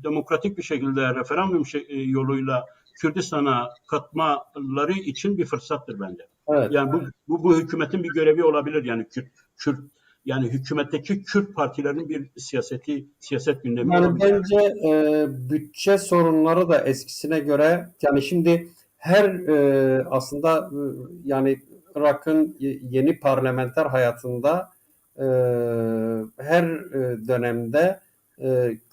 demokratik bir şekilde referandum yoluyla Kürdistan'a katmaları için bir fırsattır bence. Evet. Yani bu hükümetin bir görevi olabilir yani Kürt yani hükümetteki Kürt partilerinin bir siyaset gündemi Yani olabilir. bence bütçe sorunları da eskisine göre yani şimdi her aslında yani Irak'ın yeni parlamenter hayatında e, her dönemde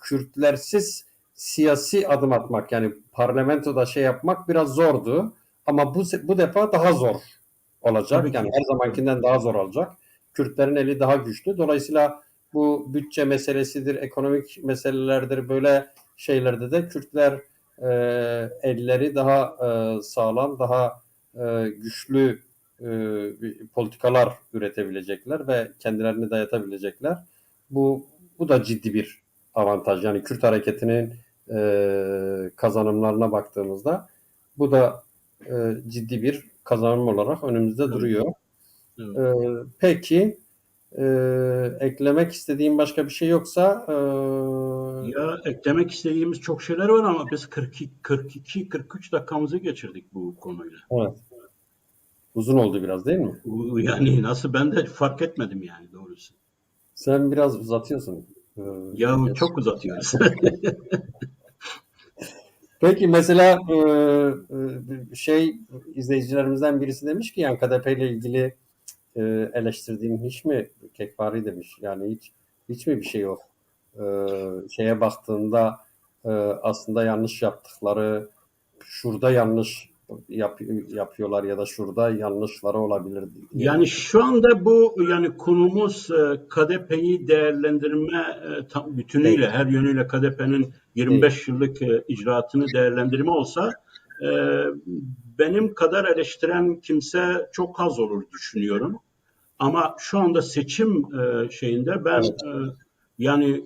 Kürtlersiz siyasi adım atmak yani parlamentoda şey yapmak biraz zordu. Ama bu defa daha zor olacak. Tabii Yani ki. her Tabii. zamankinden daha zor olacak. Kürtlerin eli daha güçlü. Dolayısıyla bu bütçe meselesidir, ekonomik meselelerdir. Böyle şeylerde de Kürtler elleri daha sağlam, daha güçlü politikalar üretebilecekler ve kendilerini dayatabilecekler. Bu bu da ciddi bir avantaj. Yani Kürt hareketinin kazanımlarına baktığımızda bu da ciddi bir kazanım olarak önümüzde Evet. duruyor. Evet. Peki eklemek istediğim başka bir şey yoksa Ya eklemek istediğimiz çok şeyler var ama biz 42-43 dakikamızı geçirdik bu konuyla. evet, uzun oldu biraz değil mi? Yani nasıl ben de fark etmedim yani doğrusu. Sen biraz uzatıyorsun. Ee, Ya geç. çok uzatıyoruz. Peki mesela şey izleyicilerimizden birisi demiş ki yani KDP ile ilgili eleştirdiğin hiç mi Kekvari demiş. Yani hiç mi bir şey yok? Şeye baktığında aslında yanlış yaptıkları şurada yanlış yapıyorlar ya da şurada yanlışları olabilir diye. Yani şu anda bu yani konumuz KDP'yi değerlendirme Değil. bütünüyle her yönüyle KDP'nin Değil. 25 yıllık icraatını değerlendirme olsa e, benim kadar eleştiren kimse çok az olur düşünüyorum. Ama şu anda seçim şeyinde ben Evet. yani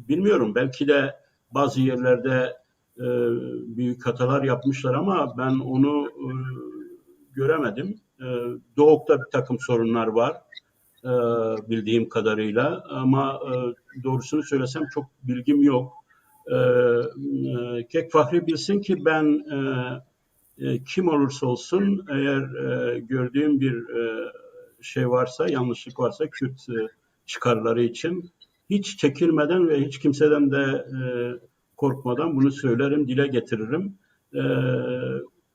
bilmiyorum belki de bazı yerlerde e, büyük hatalar yapmışlar ama ben onu göremedim. Doğuk'ta bir takım sorunlar var e, bildiğim kadarıyla ama doğrusunu söylesem çok bilgim yok. Kek Fahri bilsin ki ben kim olursa olsun eğer gördüğüm bir şey varsa, yanlışlık varsa Kürt çıkarları için hiç çekinmeden ve hiç kimseden de korkmadan bunu söylerim, dile getiririm. E,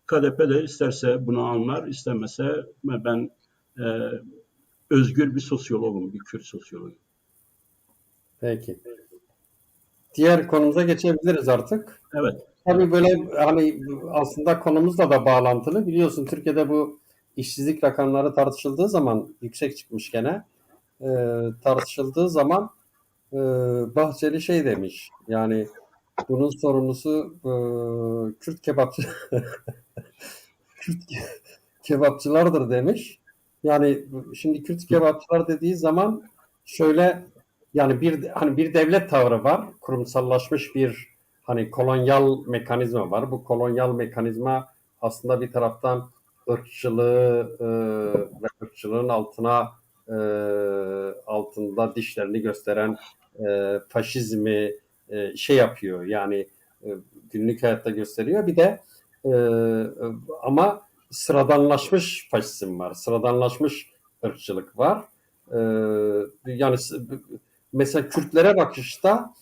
KDP de isterse bunu anlar, istemese ben e, özgür bir sosyologum, bir Kürt sosyologum. Peki. Diğer konumuza geçebiliriz artık. Evet, Tabii evet. böyle hani aslında konumuzla da bağlantılı. Biliyorsun Türkiye'de bu işsizlik rakamları tartışıldığı zaman yüksek çıkmış gene. Tartışıldığı zaman Bahçeli şey demiş. Yani bunun sorumlusu Kürt kebapçı Kürt kebapçılardır demiş. Yani şimdi Kürt kebapçılar dediği zaman şöyle yani bir devlet tavrı var. Kurumsallaşmış bir hani kolonyal mekanizma var. Bu kolonyal mekanizma aslında bir taraftan ırkçılığı ve ırkçılığın e, altında dişlerini gösteren faşizmi şey yapıyor. Yani günlük hayatta gösteriyor. Bir de E, ama sıradanlaşmış faşizm var. Sıradanlaşmış ırkçılık var. E, yani mesela Kürtlere bakışta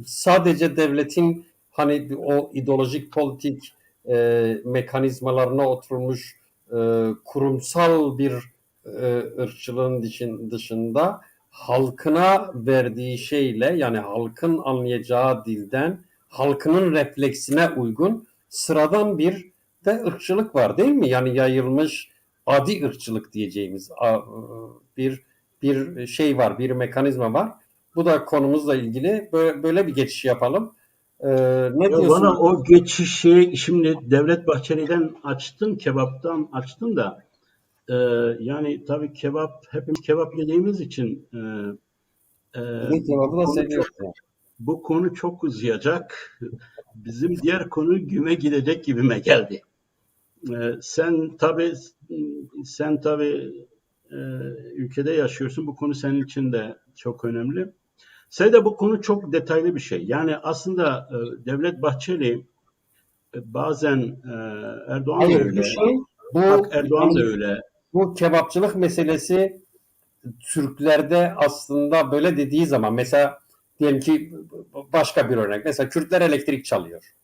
sadece devletin hani o ideolojik politik mekanizmalarına oturmuş kurumsal bir ırkçılığın dışında halkına verdiği şeyle, yani halkın anlayacağı dilden halkının refleksine uygun sıradan bir de ırkçılık var, değil mi? Yani yayılmış adi ırkçılık diyeceğimiz bir bir şey var, bir mekanizma var. Bu da konumuzla ilgili böyle bir geçiş yapalım. Ne Ya bana diyorsun? o geçişi şimdi Devlet Bahçeli'den açtın, kebaptan açtın da e, yani tabii kebap hepimiz kebap yediğimiz için Bir de bu cevabı da konu çok seviyorsun. bu konu çok uzayacak. Bizim diğer konu güme gidecek gibime geldi. Sen tabii e, ülkede yaşıyorsun. Bu konu senin için de çok önemli. Sen de bu konu çok detaylı bir şey. Yani aslında Devlet Bahçeli bazen Erdoğan da Hayır, bu öyle. şey, Bak bu Erdoğan da yani öyle. bu kebapçılık meselesi Türklerde aslında böyle dediği zaman, mesela diyelim ki başka bir örnek. Mesela Kürtler elektrik çalıyor.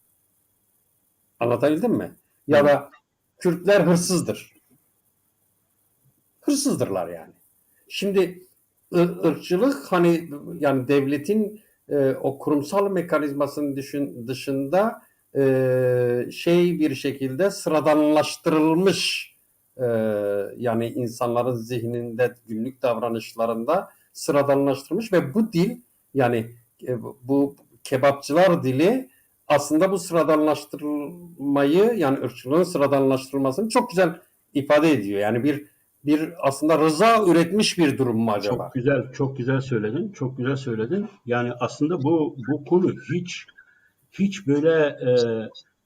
Anlatabildim mi? Ya Evet. da Kürtler hırsızdır. Hırsızdırlar yani. Şimdi ırkçılık hani yani devletin o kurumsal mekanizmasının dışında şey bir şekilde sıradanlaştırılmış, e, yani insanların zihninde, günlük davranışlarında sıradanlaştırılmış ve bu dil, yani bu kebapçılar dili aslında bu sıradanlaştırmayı, yani ırkçılığın sıradanlaştırılmasını çok güzel ifade ediyor. Yani bir aslında rıza üretmiş bir durum mu Çok acaba? güzel, çok güzel söyledin. Çok güzel söyledin. Yani aslında bu konu hiç böyle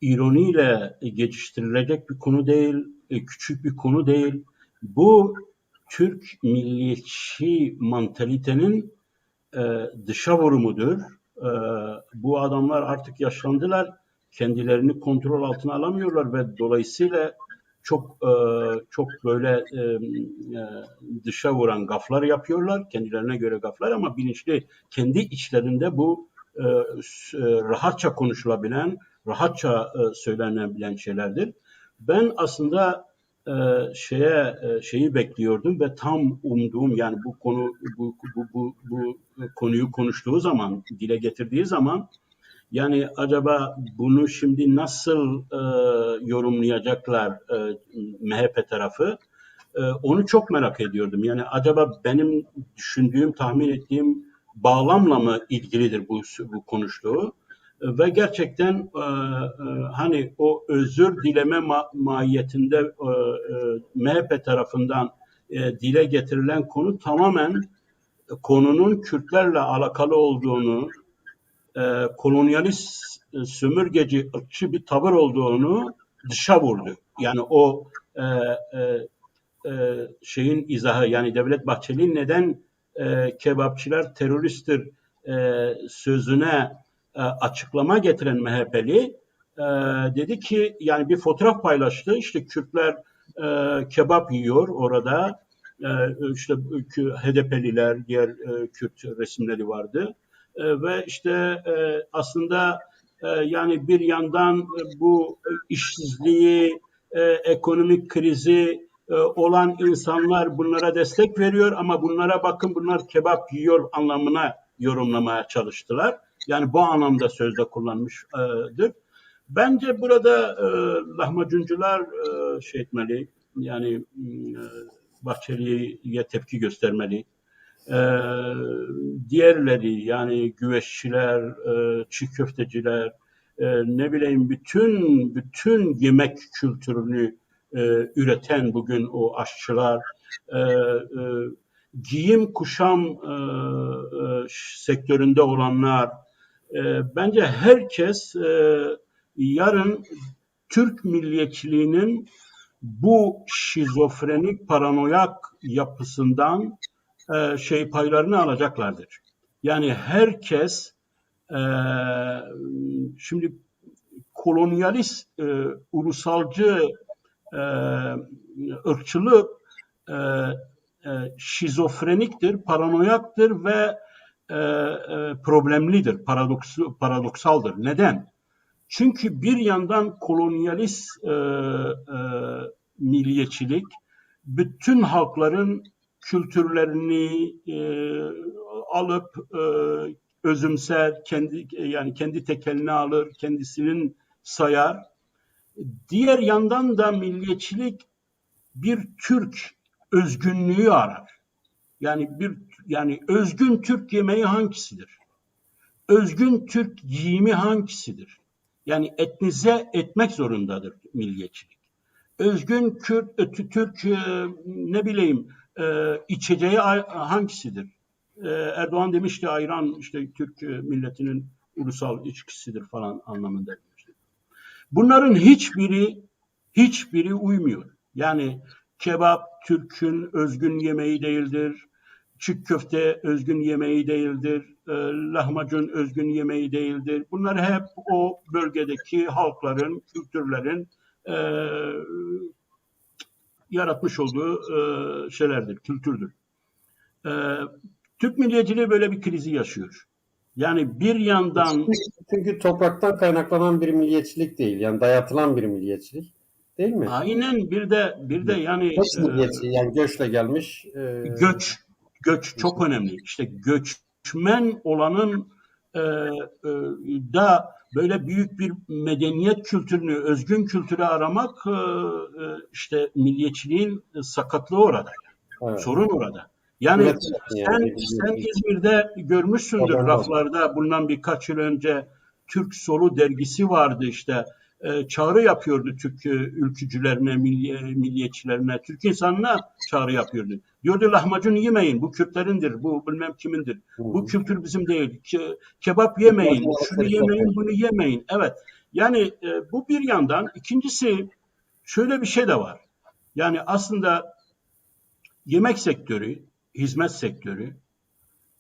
ironiyle geçiştirilecek bir konu değil, küçük bir konu değil. Bu Türk milliyetçi mantalitenin dışa vurumudur. E, Bu adamlar artık yaşlandılar, kendilerini kontrol altına alamıyorlar ve dolayısıyla çok böyle dışa vuran gaflar yapıyorlar, kendilerine göre gaflar ama bilinçli kendi içlerinde bu rahatça konuşulabilen, rahatça söylenebilen şeylerdir. Ben aslında şeyi bekliyordum ve tam umduğum yani bu konuyu konuştuğu zaman dile getirdiği zaman yani acaba bunu şimdi nasıl yorumlayacaklar MHP tarafı onu çok merak ediyordum. Yani acaba benim düşündüğüm, tahmin ettiğim bağlamla mı ilgilidir bu konuştuğu? Ve gerçekten hani o özür dileme mahiyetinde MHP tarafından dile getirilen konu tamamen konunun Kürtlerle alakalı olduğunu, kolonyalist, sömürgeci, ırkçı bir tavır olduğunu dışa vurdu. Yani o şeyin izahı yani Devlet Bahçeli neden kebapçılar teröristtir sözüne açıklama getiren MHP'li dedi ki yani bir fotoğraf paylaştı. İşte Kürtler kebap yiyor orada. İşte HDP'liler, diğer Kürt resimleri vardı. Ve işte aslında yani bir yandan bu işsizliği, ekonomik krizi olan insanlar bunlara destek veriyor ama bunlara bakın bunlar kebap yiyor anlamına yorumlamaya çalıştılar. Yani bu anlamda sözde kullanmıştır. Bence burada lahmacuncular şey etmeli, yani Bahçeli'ye tepki göstermeli. E, Diğerleri yani güveççiler, çiğ köfteciler, ne bileyim bütün yemek kültürünü üreten bugün o aşçılar, e, e, giyim kuşam sektöründe olanlar, bence herkes yarın Türk milliyetçiliğinin bu şizofrenik paranoyak yapısından paylarını alacaklardır. Yani herkes e, şimdi kolonyalist, ulusalcı, ırkçılık şizofreniktir, paranoyaktır ve problemlidir, paradoksaldır. Neden? Çünkü bir yandan kolonyalist milliyetçilik bütün halkların kültürlerini alıp özümser, kendi tekeline alır, kendisinin sayar. Diğer yandan da milliyetçilik bir Türk özgünlüğü arar. Yani özgün Türk yemeği hangisidir? Özgün Türk giyimi hangisidir? Yani etnize etmek zorundadır milliyetçilik. Özgün Türk ne bileyim içeceği hangisidir? Erdoğan demişti ayran işte Türk milletinin ulusal içkisidir falan anlamında demişti. Bunların hiçbiri uymuyor. Yani kebap Türk'ün özgün yemeği değildir. Çiğ köfte özgün yemeği değildir. Lahmacun özgün yemeği değildir. Bunlar hep o bölgedeki halkların, kültürlerin yaratmış olduğu şeylerdir, kültürdür. Türk milliyetçiliği böyle bir krizi yaşıyor. Yani bir yandan Çünkü topraktan kaynaklanan bir milliyetçilik değil. Yani dayatılan bir milliyetçilik. Değil mi? aynen bir de yani Göç milliyetçiliği yani göçle gelmiş. göç çok önemli. İşte göçmen olanın e, da böyle büyük bir medeniyet kültürünü, özgün kültürü aramak işte milliyetçiliğin sakatlığı orada. Evet. Sorun orada. Yani Üretim yani bir sen milliyetçilik. İzmir'de görmüşsündür Oradan da. raflarda bundan birkaç yıl önce Türk Solu dergisi vardı işte. Çağrı yapıyordu Türk ülkücülerine, milliyetçilerine, Türk insanına çağrı yapıyordu. Diyordu lahmacun yemeyin, bu Kürtlerindir, bu bilmem kimindir. Bu kültür bizim değil. Kebap yemeyin, şunu yemeyin, bunu yemeyin. Evet. Yani bu bir yandan. İkincisi şöyle bir şey de var. Yani aslında yemek sektörü, hizmet sektörü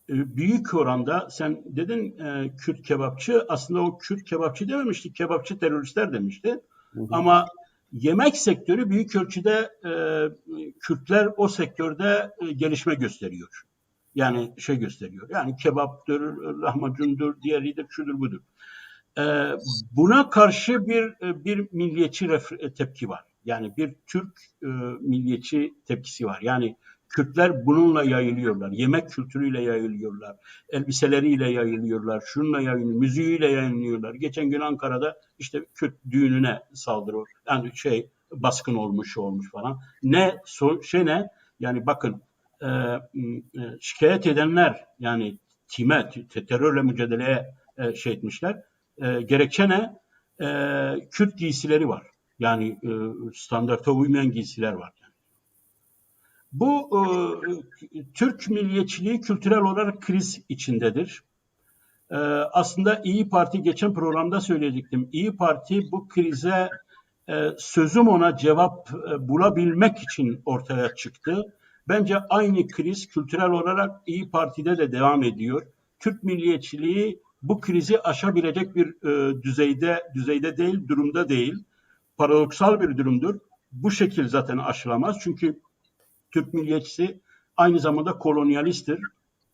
büyük oranda sen dedin Kürt kebapçı aslında o Kürt kebapçı dememişti, kebapçı teröristler demişti. Hı hı. Ama yemek sektörü büyük ölçüde Kürtler o sektörde gelişme gösteriyor. Yani şey gösteriyor. Yani kebaptır, lahmacundur, diğeridir, şudur budur. E, Buna karşı bir milliyetçi tepki var. Yani bir Türk milliyetçi tepkisi var. Yani Kürtler bununla yayılıyorlar. Yemek kültürüyle yayılıyorlar. Elbiseleriyle yayılıyorlar. Şununla yayılıyorlar. Müziğiyle yayılıyorlar. Geçen gün Ankara'da işte Kürt düğününe saldırı. Yani baskın olmuş falan. Ne? Yani bakın şikayet edenler yani terörle mücadeleye etmişler. Gerekçe ne? Kürt giysileri var. Yani standarta uymayan giysiler var. Bu Türk milliyetçiliği kültürel olarak kriz içindedir. Aslında İyi Parti geçen programda söylediktim. İyi Parti bu krize sözüm ona cevap bulabilmek için ortaya çıktı. Bence aynı kriz kültürel olarak İyi Parti'de de devam ediyor. Türk milliyetçiliği bu krizi aşabilecek bir düzeyde değil, durumda değil. Paradoksal bir durumdur. Bu şekil zaten aşılamaz. Çünkü Türk milliyetçisi aynı zamanda kolonyalisttir.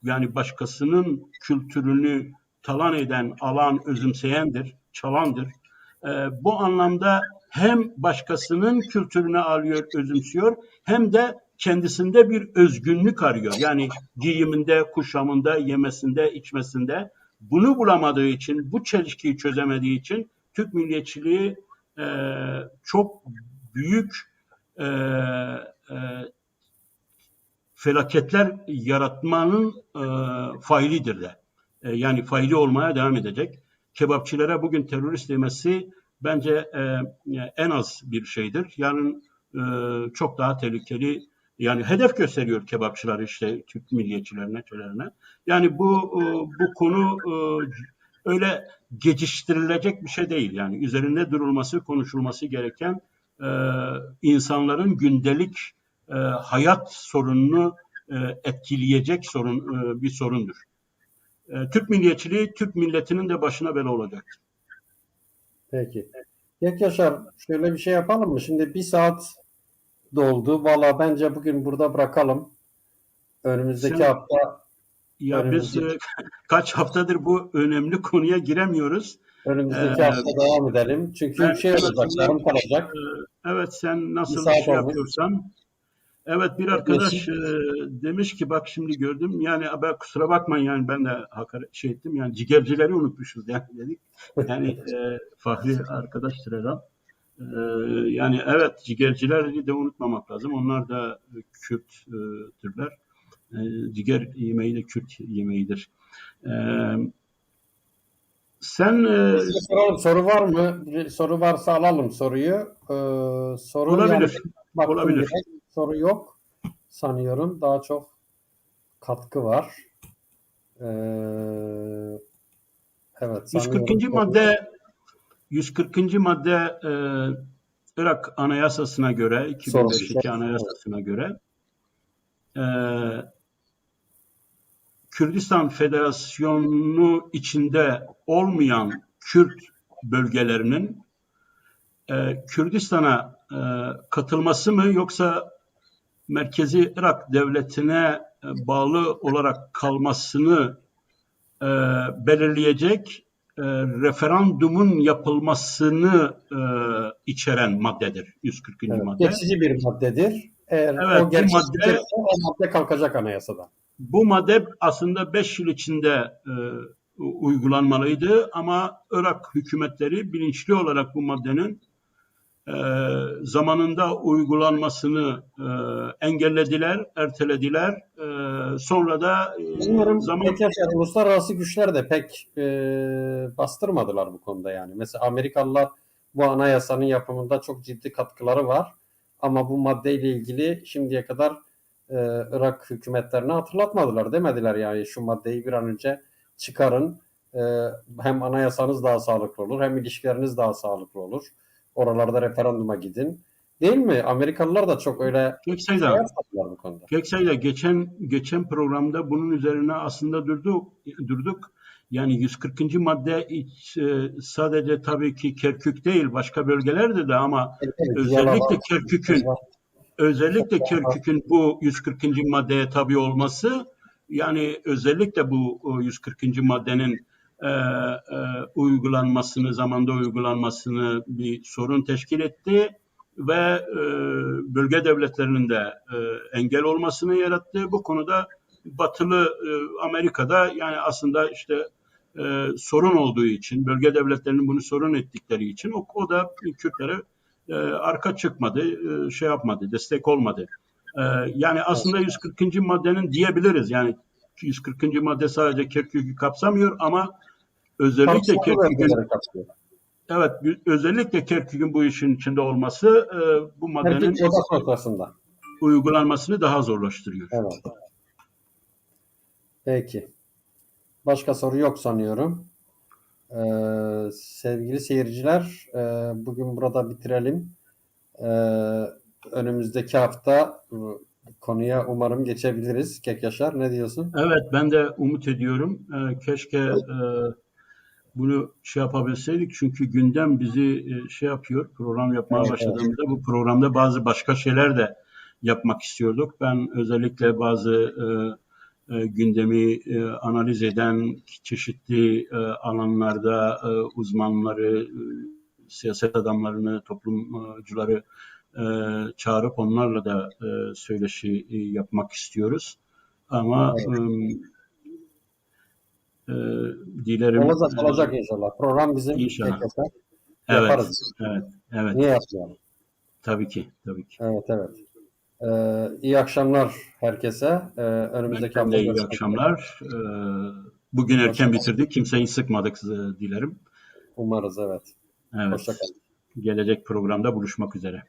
Yani başkasının kültürünü talan eden, alan, özümseyendir, çalandır. Bu anlamda hem başkasının kültürünü alıyor, özümsüyor hem de kendisinde bir özgünlük arıyor. Yani giyiminde, kuşamında, yemesinde, içmesinde. Bunu bulamadığı için, bu çelişkiyi çözemediği için Türk milliyetçiliği çok büyük e, e, felaketler yaratmanın failidir de. Yani faili olmaya devam edecek. Kebapçılara bugün terörist demesi bence en az bir şeydir. Yarın çok daha tehlikeli yani hedef gösteriyor kebapçılar işte Türk milliyetçilerine, şeylerine. Yani bu konu öyle geçiştirilecek bir şey değil. Yani üzerinde durulması, konuşulması gereken insanların gündelik hayat sorununu etkileyecek bir sorundur. Türk milliyetçiliği Türk milletinin de başına bela olacak. Peki. Yaşar, şöyle bir şey yapalım mı? Şimdi bir saat doldu. Valla bence bugün burada bırakalım. Önümüzdeki Sen hafta ya biz önümüzdeki kaç haftadır bu önemli konuya giremiyoruz. E, önümüzdeki hafta devam edelim. Çünkü ben şey evet olacak, şimdi yarım kalacak. evet sen Bir nasıl saat şey olmuş. yapıyorsan. Evet bir arkadaş Yeşil. demiş ki bak şimdi gördüm yani ben kusura bakmayın yani ben de hakaret şey ettim yani cigercileri unutmuşuz yani dedik. Yani Fahri arkadaştır herhalde. E, Yani evet cigercileri de unutmamak lazım. Onlar da Kürttürler. Ciger yemeği de Kürt yemeğidir. E, Sen Size soralım, soru var mı? Bir soru varsa alalım soruyu. Soru yani olabilir. baktım Olabilir. direkt. Soru yok sanıyorum. Daha çok katkı var. Ee, evet sanıyorum 140. soru. madde 140. madde Irak Anayasası'na göre, Sorulacak. 2005'teki Evet. Anayasası'na göre e, Kürdistan Federasyonu içinde olmayan Kürt bölgelerinin Kürdistan'a katılması mı yoksa merkezi Irak devletine bağlı olarak kalmasını e, belirleyecek referandumun yapılmasını içeren maddedir 140. Evet. madde. Geçici bir maddedir. Eğer Evet o bu gerçekleşirse madde o madde kalkacak anayasadan. bu madde aslında 5 yıl içinde uygulanmalıydı ama Irak hükümetleri bilinçli olarak bu maddenin e, zamanında uygulanmasını engellediler, ertelediler. Sonra da Sanıyorum zaman pek yaşayan uluslararası güçler de pek bastırmadılar bu konuda yani. Mesela Amerikalılar bu anayasanın yapımında çok ciddi katkıları var. Ama bu maddeyle ilgili şimdiye kadar e, Irak hükümetlerine hatırlatmadılar. Demediler yani şu maddeyi bir an önce çıkarın. E, hem anayasanız daha sağlıklı olur hem ilişkileriniz daha sağlıklı olur. Oralarda referanduma gidin. Değil mi? Amerikalılar da çok öyle şey Göksay'da yapmadılar bu konuda. Göksay'da geçen programda bunun üzerine aslında durduk. Yani 140. madde sadece tabii ki Kerkük değil başka bölgelerde de ama Evet, Yalova'da özellikle Kerkük'ün özellikle Kerkük'ün bu 140. maddeye tabi olması yani özellikle bu 140. maddenin uygulanmasını zamanda uygulanmasını bir sorun teşkil etti ve bölge devletlerinin de engel olmasını yarattı. Bu konuda Batılı Amerika'da yani aslında işte sorun olduğu için bölge devletlerinin bunu sorun ettikleri için o da Kürtlere arka çıkmadı, şey yapmadı, destek olmadı. Yani aslında 140. maddenin diyebiliriz. Yani 140. madde sadece Kerkük'ü kapsamıyor ama özellikle tartışmalı Kerkük'ün bölgeleri kapsıyor. evet özellikle Kerkük'ün bu işin içinde olması bu Erkek maddenin oda noktasında. uygulanmasını daha zorlaştırıyor. Evet. Peki. Başka soru yok sanıyorum. Sevgili seyirciler, bugün burada bitirelim. Önümüzdeki hafta konuya umarım geçebiliriz. Kek Yaşar, ne diyorsun? Evet ben de umut ediyorum. Keşke bunu şey yapabilseydik çünkü gündem bizi şey yapıyor. Program yapmaya Evet, evet. başladığımızda bu programda bazı başka şeyler de yapmak istiyorduk. Ben özellikle bazı gündemi analiz eden çeşitli alanlarda uzmanları, siyaset adamlarını, toplumcuları e, çağırıp onlarla da söyleşi yapmak istiyoruz. Ama Evet. e, dilerim Olacak, olacak inşallah. Program bizim Kek inşallah. Yaşar. Evet, Yaparız. evet, evet. Niye yapmayalım? Tabii ki, tabii ki. Evet, evet. İyi akşamlar herkese. Önümüzdeki Benden hafta de iyi görüşmek üzere. akşamlar. Bugün erken Hoşçakalın. bitirdik. Kimseyi sıkmadık dilerim. Umarız, evet. Evet. Hoşçakalın. Gelecek programda buluşmak üzere.